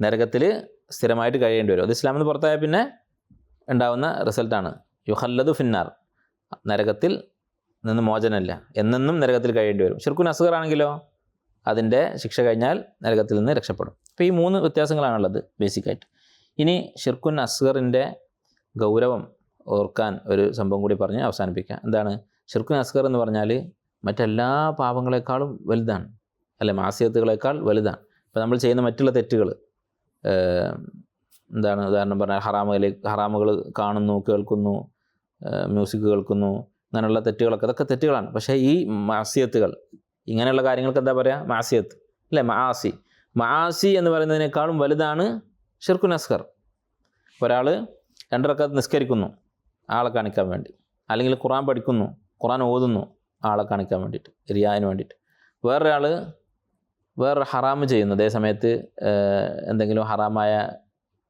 [SPEAKER 2] നരകത്തിൽ സ്ഥിരമായിട്ട് കഴിയേണ്ടി വരും. അത് ഇസ്ലാമിൽ നിന്ന് പുറത്തായ പിന്നെ ഉണ്ടാവുന്ന റിസൾട്ടാണ് യുഖല്ലദു ഫിന്നാർ. നരകത്തിൽ നിന്ന് മോചനമില്ല, എന്നെന്നും നരകത്തിൽ കഴിയേണ്ടി വരും. ഷിർക്കുൻ അസ്ഗർ ആണെങ്കിലോ അതിൻ്റെ ശിക്ഷ കഴിഞ്ഞാൽ നരകത്തിൽ നിന്ന് രക്ഷപ്പെടും. അപ്പോൾ ഈ 3 വ്യത്യാസങ്ങളാണുള്ളത് ബേസിക്കായിട്ട്. ഇനി ഷിർക്കുൻ അസ്ഗറിൻ്റെ ഗൗരവം ഓർക്കാൻ ഒരു സംഭവം കൂടി പറഞ്ഞ് അവസാനിപ്പിക്കാം. എന്താണ്? ഷിർക്കുൻ അസ്ഗർ എന്ന് പറഞ്ഞാൽ മറ്റെല്ലാ പാപങ്ങളെക്കാളും വലുതാണ്, അല്ലെ? മാസിയത്തുകളെക്കാൾ വലുതാണ്. ഇപ്പോൾ നമ്മൾ ചെയ്യുന്ന മറ്റുള്ള തെറ്റുകൾ എന്താണ്? ഉദാഹരണം പറഞ്ഞാൽ ഹറാമുകൾ കാണുന്നു, കേൾക്കുന്നു, മ്യൂസിക് കേൾക്കുന്നു, അങ്ങനെയുള്ള തെറ്റുകളൊക്കെ, അതൊക്കെ തെറ്റുകളാണ്. പക്ഷേ ഈ മാസിയത്തുകൾ, ഇങ്ങനെയുള്ള കാര്യങ്ങൾക്ക് എന്താ പറയുക? മാസിയത്ത്, അല്ലേ? മആസി എന്ന് പറയുന്നതിനേക്കാളും വലുതാണ് ഷിർക്കുൻ അസ്ഗർ. ഒരാൾ 2 റക്അത്ത് നിസ്കരിക്കുന്നു ആളെ കാണിക്കാൻ വേണ്ടി, അല്ലെങ്കിൽ ഖുർആൻ പഠിക്കുന്നു, ഖുർആൻ ഓതുന്നു ആളെ കാണിക്കാൻ വേണ്ടിയിട്ട്, റിയാന് വേണ്ടിയിട്ട്. വേറൊരു ഹറാമ് ചെയ്യുന്നു, അതേ സമയത്ത് എന്തെങ്കിലും ഹറാമായ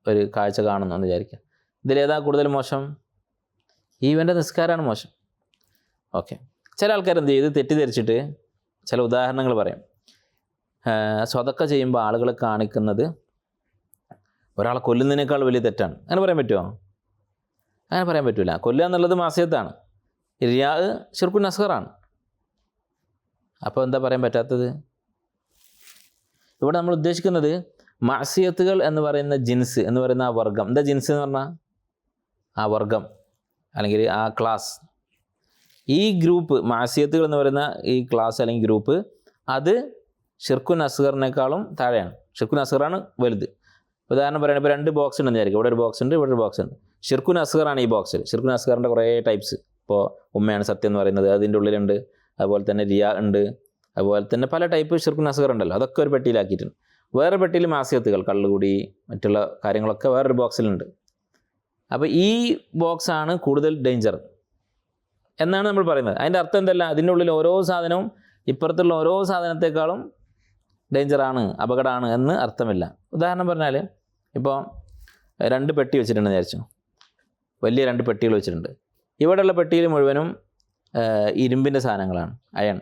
[SPEAKER 2] ഒരു കാഴ്ച കാണുന്നു എന്ന് വിചാരിക്കുക. ഇതിലേതാ കൂടുതൽ മോശം? ഇവൻ്റെ നിസ്കാരമാണ് മോശം. ഓക്കെ, ചില ആൾക്കാർ എന്ത് ചെയ്ത് തെറ്റിദ്ധരിച്ചിട്ട് ചില ഉദാഹരണങ്ങൾ പറയാം. സ്വതക്ക ചെയ്യുമ്പോൾ ആളുകളെ കാണിക്കുന്നത് ഒരാളെ കൊല്ലുന്നതിനേക്കാൾ വലിയ തെറ്റാണ്. അങ്ങനെ പറയാൻ പറ്റുമോ? അങ്ങനെ പറയാൻ പറ്റില്ല. കൊല്ലുക എന്നുള്ളത് മാസിയത്താണ്, റിയാ ഷിർക്കുൻ അസ്ഗറാണ്. അപ്പോൾ എന്താ പറയാൻ പറ്റാത്തത്? ഇവിടെ നമ്മൾ ഉദ്ദേശിക്കുന്നത് മാസിയത്തുകൾ എന്ന് പറയുന്ന ജിൻസ് എന്ന് പറയുന്ന ആ വർഗം. എന്താ ജിൻസ് എന്ന് പറഞ്ഞാൽ? ആ വർഗം അല്ലെങ്കിൽ ആ ക്ലാസ്. ഈ ഗ്രൂപ്പ് മാസിയത്തുകൾ എന്ന് പറയുന്ന ഈ ക്ലാസ് അല്ലെങ്കിൽ ഗ്രൂപ്പ്, അത് ഷിർക്കുൻ അസ്ഗറിനേക്കാളും താഴെയാണ്. ഷിർക്കുൻ അസ്ഗറാണ് വലുത്. ഉദാഹരണം പറയുന്നത്, ഇപ്പോൾ 2 ബോക്സ് ഉണ്ടെന്ന് വിചാരിക്കും. ഇവിടെ ഒരു ബോക്സ് ഉണ്ട്, ഇവിടെ ഒരു ബോക്സ് ഉണ്ട്. ഷിർക്കുൻ അസ്ഗറാണ് ഈ ബോക്സിൽ. ഷിർക്കുൻ അസ്ഗറിൻ്റെ കുറേ ടൈപ്സ്. ഇപ്പോൾ ഉമ്മയാണ് സത്യം എന്ന് പറയുന്നത്, അതിൻ്റെ ഉള്ളിലുണ്ട്. അതുപോലെ തന്നെ റിയാ ഉണ്ട്. അതുപോലെ തന്നെ പല ടൈപ്പ് ഷിർക്കുൻ അസ്ഗർ ഉണ്ടല്ലോ, അതൊക്കെ ഒരു പെട്ടിയിലാക്കിയിട്ടുണ്ട്. വേറെ പെട്ടിയിൽ മാസിയത്തുകൾ, കള്ളുകൂടി, മറ്റുള്ള കാര്യങ്ങളൊക്കെ വേറൊരു ബോക്സിലുണ്ട്. അപ്പോൾ ഈ ബോക്സാണ് കൂടുതൽ ഡേഞ്ചർ എന്നാണ് നമ്മൾ പറയുന്നത്. അതിൻ്റെ അർത്ഥം എന്തല്ല? അതിൻ്റെ ഉള്ളിൽ ഓരോ സാധനവും ഇപ്പുറത്തുള്ള ഓരോ സാധനത്തെക്കാളും ഡേഞ്ചറാണ്, അപകടമാണ് എന്ന് അർത്ഥമില്ല. ഉദാഹരണം പറഞ്ഞാൽ, ഇപ്പോൾ 2 പെട്ടി വെച്ചിട്ടുണ്ടെന്ന് വിചാരിച്ചു. വലിയ 2 പെട്ടികൾ വെച്ചിട്ടുണ്ട്. ഇവിടെയുള്ള പെട്ടിയിൽ മുഴുവനും ഇരുമ്പിൻ്റെ സാധനങ്ങളാണ്, അയൺ,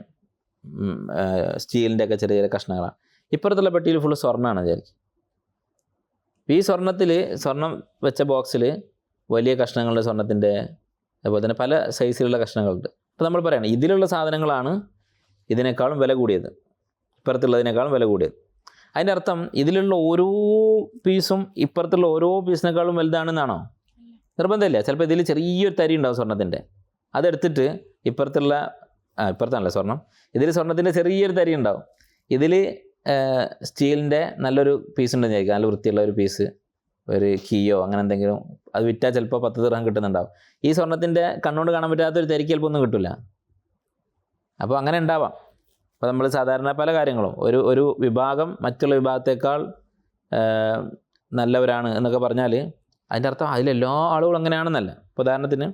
[SPEAKER 2] സ്റ്റീലിൻ്റെ ഒക്കെ ചെറിയ ചെറിയ കഷ്ണങ്ങളാണ്. ഇപ്പുറത്തുള്ള പെട്ടിയിൽ ഫുള്ള് സ്വർണ്ണമാണ് വിചാരിക്കും. ഈ സ്വർണം വെച്ച ബോക്സിൽ വലിയ കഷ്ണങ്ങളുടെ സ്വർണ്ണത്തിൻ്റെ, അതുപോലെ തന്നെ പല സൈസിലുള്ള കഷ്ണങ്ങളുണ്ട്. അപ്പോൾ നമ്മൾ പറയുകയാണ് ഇതിലുള്ള സാധനങ്ങളാണ് ഇതിനേക്കാളും വില കൂടിയത്, ഇപ്പുറത്തുള്ളതിനേക്കാളും വില കൂടിയത്. അതിൻ്റെ അർത്ഥം ഇതിലുള്ള ഓരോ പീസും ഇപ്പുറത്തുള്ള ഓരോ പീസിനേക്കാളും വലുതാണെന്നാണോ? നിർബന്ധമില്ല. ചിലപ്പോൾ ഇതിൽ ചെറിയൊരു തരി ഉണ്ടാവും സ്വർണ്ണത്തിൻ്റെ, അതെടുത്തിട്ട് ഇപ്പുറത്താണല്ലോ സ്വർണം, ഇതിൽ സ്വർണ്ണത്തിൻ്റെ ചെറിയൊരു തരി ഉണ്ടാവും, ഇതിൽ സ്റ്റീലിൻ്റെ നല്ലൊരു പീസ് ഉണ്ടെന്ന് വിചാരിക്കുക, നല്ല വൃത്തിയുള്ള ഒരു പീസ്, ഒരു കീയോ അങ്ങനെ എന്തെങ്കിലും, അത് വിറ്റാൽ ചിലപ്പോൾ 10 ദിർഹം കിട്ടുന്നുണ്ടാവും. ഈ സ്വർണ്ണത്തിൻ്റെ കണ്ണുകൊണ്ട് കാണാൻ പറ്റാത്തൊരു തരിക്ക് ചിലപ്പോൾ ഒന്നും കിട്ടില്ല. അപ്പോൾ അങ്ങനെ ഉണ്ടാവാം. അപ്പോൾ നമ്മൾ സാധാരണ പല കാര്യങ്ങളും ഒരു വിഭാഗം മറ്റുള്ള വിഭാഗത്തേക്കാൾ നല്ലവരാണ് എന്നൊക്കെ പറഞ്ഞാൽ അതിൻ്റെ അർത്ഥം അതിലെല്ലാ ആളുകളും അങ്ങനെയാണെന്നല്ല. ഇപ്പോൾ ഉദാഹരണത്തിന്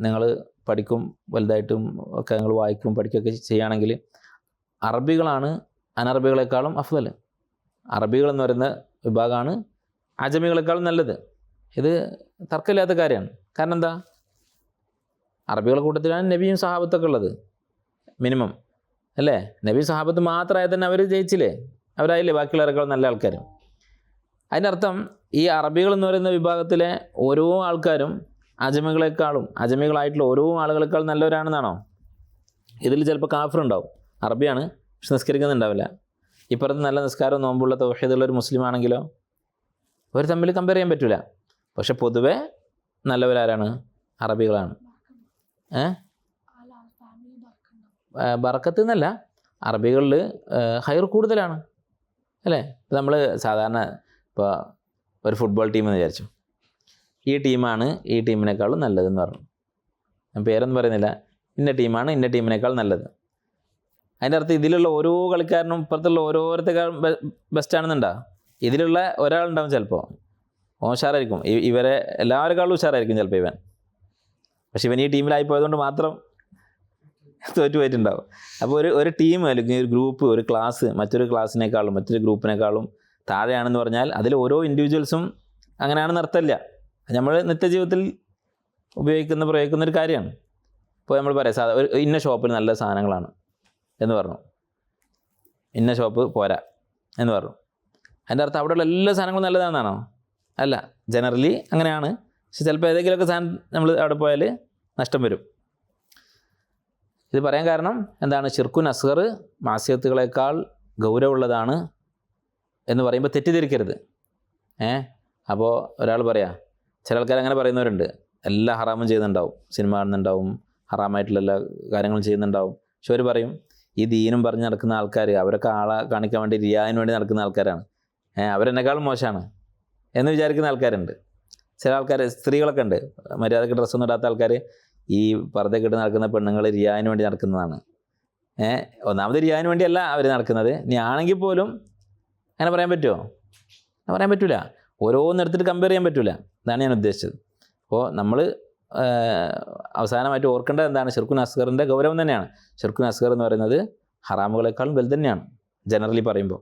[SPEAKER 2] നിങ്ങൾ പഠിക്കും, വലുതായിട്ടും ഒക്കെ നിങ്ങൾ വായിക്കും പഠിക്കുകയൊക്കെ ചെയ്യുകയാണെങ്കിൽ അറബികളാണ് അനറബികളെക്കാളും അഫ്ദൽ. അറബികൾ എന്ന് പറയുന്ന വിഭാഗമാണ് അജമികളെക്കാളും നല്ലത്. ഇത് തർക്കമില്ലാത്ത കാര്യമാണ്. കാരണം എന്താ? അറബികളുടെ കൂട്ടത്തിലാണ് നബിയും സഹാബത്തൊക്കെ ഉള്ളത്, മിനിമം അല്ലേ? നബിയും സഹാബത്ത് മാത്രമായി തന്നെ അവർ ജയിച്ചില്ലേ, അവരായില്ലേ ബാക്കിയുള്ളവരെക്കാളും നല്ല ആൾക്കാരും. അതിനർത്ഥം ഈ അറബികൾ എന്ന് പറയുന്ന വിഭാഗത്തിലെ ഓരോ ആൾക്കാരും അജമികളായിട്ടുള്ള ഓരോ ആളുകളെക്കാൾ നല്ലവരാണെന്നാണോ? ഇതിൽ ചിലപ്പോൾ കാഫിർ ഉണ്ടാവും, അറബിയാണ് പക്ഷെ നിസ്കരിക്കുന്നുണ്ടാവില്ല. ഇപ്പുറത്ത് നല്ല നിസ്കാരവും നോമ്പുള്ള തൗഹീദുള്ള ഒരു മുസ്ലിം ആണെങ്കിലോ അവർ തമ്മിൽ കമ്പയർ ചെയ്യാൻ പറ്റില്ല. പക്ഷെ പൊതുവെ നല്ലവരാരാണ്? അറബികളാണ്. ബറക്കത്ത് എന്നല്ല, അറബികളിൽ ഹൈർ കൂടുതലാണ് അല്ലേ? നമ്മൾ സാധാരണ ഇപ്പോൾ ഒരു ഫുട്ബോൾ ടീം എന്ന് വിചാരിച്ചു, ഈ ടീമാണ് ഈ ടീമിനേക്കാളും നല്ലതെന്ന് പറഞ്ഞു. ഞാൻ പേരൊന്നും പറയുന്നില്ല, ഇന്ന ടീമാണ് ഇന്ന ടീമിനേക്കാൾ നല്ലത്. അതിൻ്റെ അർത്ഥം ഇതിലുള്ള ഓരോ കളിക്കാരനും ഇപ്പുറത്തുള്ള ഓരോരുത്തേക്കാളും ബെസ്റ്റാണെന്നുണ്ടാ? ഇതിലുള്ള ഒരാളുണ്ടാവും ചിലപ്പോൾ ഉഷാറായിരിക്കും, ഇവരെ എല്ലാവരെക്കാളും ഉഷാറായിരിക്കും ചിലപ്പോൾ ഇവൻ, പക്ഷെ ഇവൻ ഈ ടീമിലായി പോയതുകൊണ്ട് മാത്രം തോറ്റുപോയിട്ടുണ്ടാവും. അപ്പോൾ ഒരു ടീം അല്ലെങ്കിൽ ഒരു ഗ്രൂപ്പ്, ഒരു ക്ലാസ് മറ്റൊരു ക്ലാസ്സിനേക്കാളും മറ്റൊരു ഗ്രൂപ്പിനേക്കാളും താഴെയാണെന്ന് പറഞ്ഞാൽ അതിൽ ഓരോ ഇൻഡിവിജ്വൽസും അങ്ങനെയാണെന്ന് അർത്ഥമില്ല. നമ്മൾ നിത്യജീവിതത്തിൽ പ്രയോഗിക്കുന്ന ഒരു കാര്യമാണ്. ഇപ്പോൾ നമ്മൾ പറയാം ഒരു ഇന്ന ഷോപ്പിൽ നല്ല സാധനങ്ങളാണ് എന്ന് പറഞ്ഞു, ഇന്ന ഷോപ്പ് പോരാ എന്ന് പറഞ്ഞു. അതിൻ്റെ അർത്ഥം അവിടെയുള്ള എല്ലാ സാധനങ്ങളും നല്ലതാണെന്നാണോ? അല്ല, ജനറലി അങ്ങനെയാണ്. പക്ഷെ ചിലപ്പോൾ ഏതെങ്കിലുമൊക്കെ സാധനം നമ്മൾ അവിടെ പോയാൽ നഷ്ടം വരും. ഇത് പറയാൻ കാരണം എന്താണ്? ശിർക്കുൻ അസ്ഗർ മാസിയത്തുകളേക്കാൾ ഗൗരവമുള്ളതാണ് എന്ന് പറയുമ്പോൾ തെറ്റിദ്ധരിക്കരുത്. അപ്പോൾ ഒരാൾ പറയാം, ചില ആൾക്കാർ അങ്ങനെ പറയുന്നവരുണ്ട്, എല്ലാ ഹറാമും ചെയ്യുന്നുണ്ടാവും, സിനിമ കാണുന്നുണ്ടാവും, ഹറാമായിട്ടുള്ള എല്ലാ കാര്യങ്ങളും ചെയ്യുന്നുണ്ടാവും. പക്ഷെ അവർ പറയും ഈ ദീനും പറഞ്ഞ് നടക്കുന്ന ആൾക്കാർ അവരൊക്കെ ആളെ കാണിക്കാൻ വേണ്ടി റിയാന് വേണ്ടി നടക്കുന്ന ആൾക്കാരാണ്, അവരെന്നെക്കാളും മോശമാണ് എന്ന് വിചാരിക്കുന്ന ആൾക്കാരുണ്ട്. ചില ആൾക്കാർ, സ്ത്രീകളൊക്കെ ഉണ്ട്, മര്യാദയ്ക്ക് ഡ്രസ്സൊന്നും ഇടാത്ത ആൾക്കാർ, ഈ പർദ്ദയൊക്കെ ഇട്ട് നടക്കുന്ന പെണ്ണുങ്ങൾ റിയാന് വേണ്ടി നടക്കുന്നതാണ്. ഒന്നാമത് റിയാന് വേണ്ടിയല്ല അവർ നടക്കുന്നത്. ഇനി ആണെങ്കിൽ പോലും അങ്ങനെ പറയാൻ പറ്റുമോ? പറയാൻ പറ്റില്ല. ഓരോന്നെടുത്തിട്ട് കമ്പയർ ചെയ്യാൻ പറ്റില്ല. ഇതാണ് ഞാൻ ഉദ്ദേശിച്ചത്. അപ്പോൾ നമ്മൾ അവസാനമായിട്ട് ഓർക്കേണ്ടത് എന്താണ്? ശിർക്കുൻ അസ്ഗറിൻ്റെ ഗൗരവം തന്നെയാണ്. ശിർക്കുൻ അസ്ഗർ എന്ന് പറയുന്നത് ഹറാമുകളെക്കാളും വലുത് തന്നെയാണ് ജനറലി പറയുമ്പോൾ.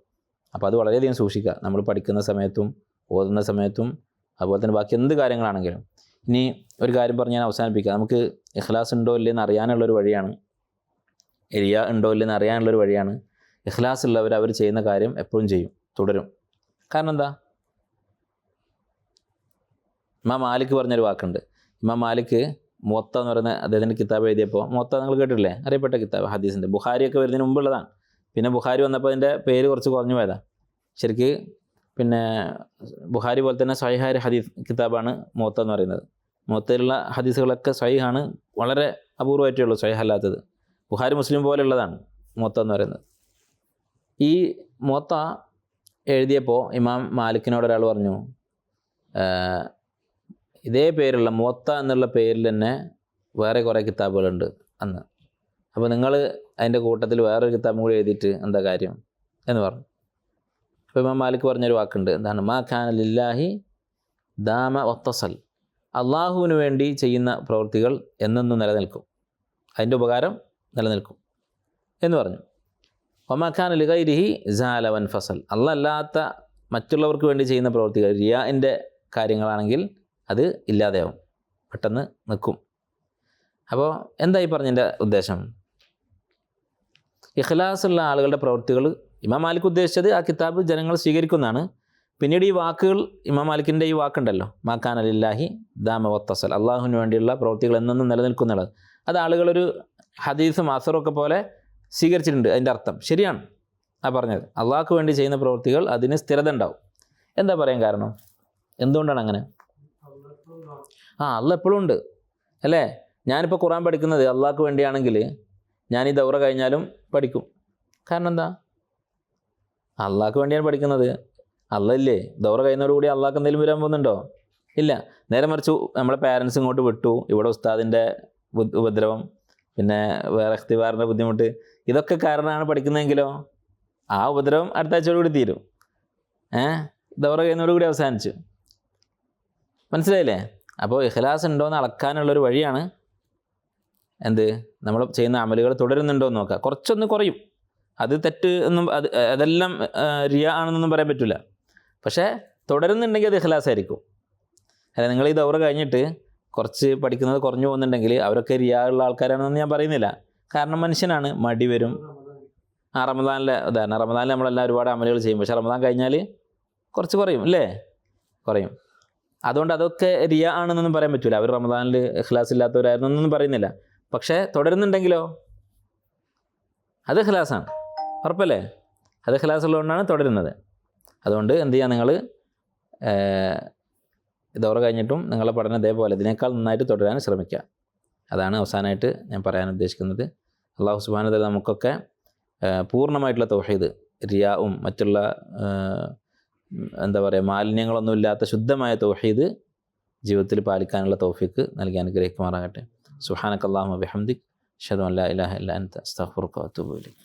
[SPEAKER 2] അപ്പോൾ അത് വളരെയധികം സൂക്ഷിക്കുക, നമ്മൾ പഠിക്കുന്ന സമയത്തും ഓതുന്ന സമയത്തും അതുപോലെ തന്നെ ബാക്കി എന്ത് കാര്യങ്ങളാണെങ്കിലും. ഇനി ഒരു കാര്യം പറഞ്ഞ് ഞാൻ അവസാനിപ്പിക്കുക. നമുക്ക് ഇഖ്ലാസ് ഉണ്ടോ ഇല്ലെന്ന് അറിയാനുള്ളൊരു വഴിയാണ്, റിയാ ഉണ്ടോ ഇല്ലെന്ന് അറിയാനുള്ളൊരു വഴിയാണ്. ഇഖ്ലാസ് ഉള്ളവർ അവർ ചെയ്യുന്ന കാര്യം എപ്പോഴും ചെയ്യും, തുടരും. കാരണം എന്താ? ഇമാം മാലിക് പറഞ്ഞൊരു വാക്കുണ്ട്. ഇമാം മാലിക് മുവത്ത എന്ന് പറയുന്ന അദ്ദേഹത്തിൻ്റെ കിതാബ് എഴുതിയപ്പോൾ, മുവത്ത നിങ്ങൾ കേട്ടിട്ടില്ലേ? അറിയപ്പെട്ട കിതാബ്, ഹദീസിൻ്റെ. ബുഖാരിയൊക്കെ വരുന്നതിന് മുമ്പുള്ളതാണ്. പിന്നെ ബുഖാരി വന്നപ്പോൾ അതിൻ്റെ പേര് കുറച്ച് കുറഞ്ഞു പോയതാണ്. ശരിക്ക് പിന്നെ ബുഖാരി പോലെ തന്നെ സ്വഹീഹായ ഹദീസ് കിതാബാണ് മുവത്ത എന്ന് പറയുന്നത്. മുവത്തയിലുള്ള ഹദീസുകളൊക്കെ സ്വഹീഹാണ്, വളരെ അപൂർവമായിട്ടേ ഉള്ളൂ സ്വഹീഹ് അല്ലാത്തത്. ബുഖാരി മുസ്ലിം പോലെയുള്ളതാണ് മുവത്ത എന്ന് പറയുന്നത്. ഈ മുവത്ത എഴുതിയപ്പോൾ ഇമാം മാലിക്കിനോട് ഒരാൾ പറഞ്ഞു, ഇതേ പേരുള്ള മുവത്ത എന്നുള്ള പേരിൽ തന്നെ വേറെ കുറേ കിതാബുകളുണ്ട് അന്ന്, അപ്പോൾ നിങ്ങൾ അതിൻ്റെ കൂട്ടത്തിൽ വേറൊരു കിതാബും കൂടി എഴുതിയിട്ട് എന്താ കാര്യം എന്ന് പറഞ്ഞു. അപ്പോൾ ഇമാം മാലിക് പറഞ്ഞൊരു വാക്കുണ്ട്, എന്താണ്? മാ ഖാന ലില്ലാഹി ദാമ വത്തസൽ, അള്ളാഹുവിന് വേണ്ടി ചെയ്യുന്ന പ്രവൃത്തികൾ എന്നെന്നും നിലനിൽക്കും, അതിൻ്റെ ഉപകാരം നിലനിൽക്കും എന്ന് പറഞ്ഞു. വമാ ഖാന ലിഗൈരിഹി സാല വൻഫസൽ, അല്ലാത്ത മറ്റുള്ളവർക്ക് വേണ്ടി ചെയ്യുന്ന പ്രവൃത്തികൾ റിയാഇൻ്റെ കാര്യങ്ങളാണെങ്കിൽ അത് ഇല്ലാതെയാവും, പെട്ടെന്ന് നിൽക്കും. അപ്പോൾ എന്തായി പറഞ്ഞതിൻ്റെ ഉദ്ദേശം? ഇഖ്ലാസുള്ള ആളുകളുടെ പ്രവൃത്തികൾ ഇമാം മാലിക് ഉദ്ദേശിച്ചത് ആ കിതാബ് ജനങ്ങൾ സ്വീകരിക്കുന്നതാണ്. പിന്നീട് ഈ വാക്കുകൾ, ഇമാം മാലിക്കിൻ്റെ ഈ വാക്കുണ്ടല്ലോ, മാക്കാൻ അലില്ലാഹി ദാമ വത്തസൽ, അള്ളാഹുവിന് വേണ്ടിയുള്ള പ്രവൃത്തികൾ എന്നെന്നും നിലനിൽക്കുന്നുള്ളത്, അത് ആളുകളൊരു ഹദീസും അസറൊക്കെ പോലെ സ്വീകരിച്ചിട്ടുണ്ട്. അതിൻ്റെ അർത്ഥം ശരിയാണ് ആ പറഞ്ഞത്. അള്ളാഹ്ക്ക് വേണ്ടി ചെയ്യുന്ന പ്രവൃത്തികൾ അതിന് സ്ഥിരത ഉണ്ടാവും. എന്താ പറയാൻ കാരണം? എന്തുകൊണ്ടാണ് അങ്ങനെ? അള്ളാഹ് എപ്പോഴും ഉണ്ട് അല്ലേ? ഞാനിപ്പോൾ ഖുർആൻ പഠിക്കുന്നത് അള്ളാഹ്ക്ക് വേണ്ടിയാണെങ്കിൽ ഞാൻ ഈ ദൗറ കഴിഞ്ഞാലും പഠിക്കും. കാരണം എന്താ? അള്ളാഹ്ക്ക് വേണ്ടിയാണ് പഠിക്കുന്നത്. അള്ളയില്ലേ? ദൗറ കഴിയുന്നതോടുകൂടി അള്ളാഹ്ക്ക് എന്തെങ്കിലും വരാൻ പോകുന്നുണ്ടോ? ഇല്ല. നേരെ മറിച്ച് നമ്മളെ പാരൻസ് ഇങ്ങോട്ട് വിട്ടു, ഇവിടെ ഉസ്താദിൻ്റെ ഉപദ്രവം, പിന്നെ വേറെ ഇഖ്തിബാറിൻ്റെ ബുദ്ധിമുട്ട്, ഇതൊക്കെ കാരണമാണ് പഠിക്കുന്നതെങ്കിലോ ആ ഉപദ്രവം അടുത്ത ആഴ്ചയോടുകൂടി തീരും. ദൗറ കഴിയുന്നതോടുകൂടി അവസാനിച്ചു. മനസ്സിലായില്ലേ? അപ്പോൾ ഇഖ്ലാസ് ഉണ്ടോയെന്ന് അളക്കാനുള്ളൊരു വഴിയാണ് എന്ത്? നമ്മൾ ചെയ്യുന്ന അമലുകൾ തുടരുന്നുണ്ടോ എന്ന് നോക്കുക. കുറച്ചൊന്ന് കുറയും, അത് തെറ്റ് എന്നും അതെല്ലാം റിയ ആണെന്നൊന്നും പറയാൻ പറ്റില്ല. പക്ഷേ തുടരുന്നുണ്ടെങ്കിൽ അത് ഇഖ്ലാസ് ആയിരിക്കും. അല്ല, നിങ്ങൾ ഈ ദൗറ കഴിഞ്ഞിട്ട് കുറച്ച് പഠിക്കുന്നത് കുറഞ്ഞു പോകുന്നുണ്ടെങ്കിൽ അവരൊക്കെ റിയ ഉള്ള ആൾക്കാരാണെന്ന് ഞാൻ പറയുന്നില്ല. കാരണം മനുഷ്യനാണ്, മടി വരും. റമദാനിലെ ഉദാഹരണം, റമദാനിൽ നമ്മളെല്ലാം ഒരുപാട് അമലുകൾ ചെയ്യും, പക്ഷേ റമദാൻ കഴിഞ്ഞാൽ കുറച്ച് കുറയും അല്ലേ? കുറയും. അതുകൊണ്ട് അതൊക്കെ റിയ ആണെന്നൊന്നും പറയാൻ പറ്റില്ല. അവർ റമദാനിൽ ഇഖ്ലാസ് ഇല്ലാത്തവരായിരുന്നൊന്നും പറയുന്നില്ല. പക്ഷേ തുടരുന്നുണ്ടെങ്കിലോ അത് ഇഖ്ലാസാണ്, ഉറപ്പല്ലേ? അത് ഇഖ്ലാസ് ഉള്ളതുകൊണ്ടാണ് തുടരുന്നത്. അതുകൊണ്ട് എന്ത് ചെയ്യുക, നിങ്ങൾ ദൗറ കഴിഞ്ഞിട്ടും നിങ്ങളെ പഠനം ഇതേപോലെ ഇതിനേക്കാൾ നന്നായിട്ട് തുടരാൻ ശ്രമിക്കുക. അതാണ് അവസാനമായിട്ട് ഞാൻ പറയാൻ ഉദ്ദേശിക്കുന്നത്. അള്ളാഹു സുബ്ഹാനഹു വ തആല നമുക്കൊക്കെ പൂർണ്ണമായിട്ടുള്ള തൗഹീദ്, റിയാവും മറ്റുള്ള എന്താ പറയുക മാലിന്യങ്ങളൊന്നും ഇല്ലാത്ത ശുദ്ധമായ തൗഹീദ് ജീവിതത്തിൽ പാലിക്കാനുള്ള തൗഫീക്ക് നൽകി അനുഗ്രഹിക്കുമാറാകട്ടെ. സുബ്ഹാനക അല്ലാഹുമ്മ ബിഹംദിക് അശ്ഹദു അൻ ലാ ഇലാഹ ഇല്ല അൻത അസ്തഗ്ഫിറുക വഅതൂബു ഇലൈക്.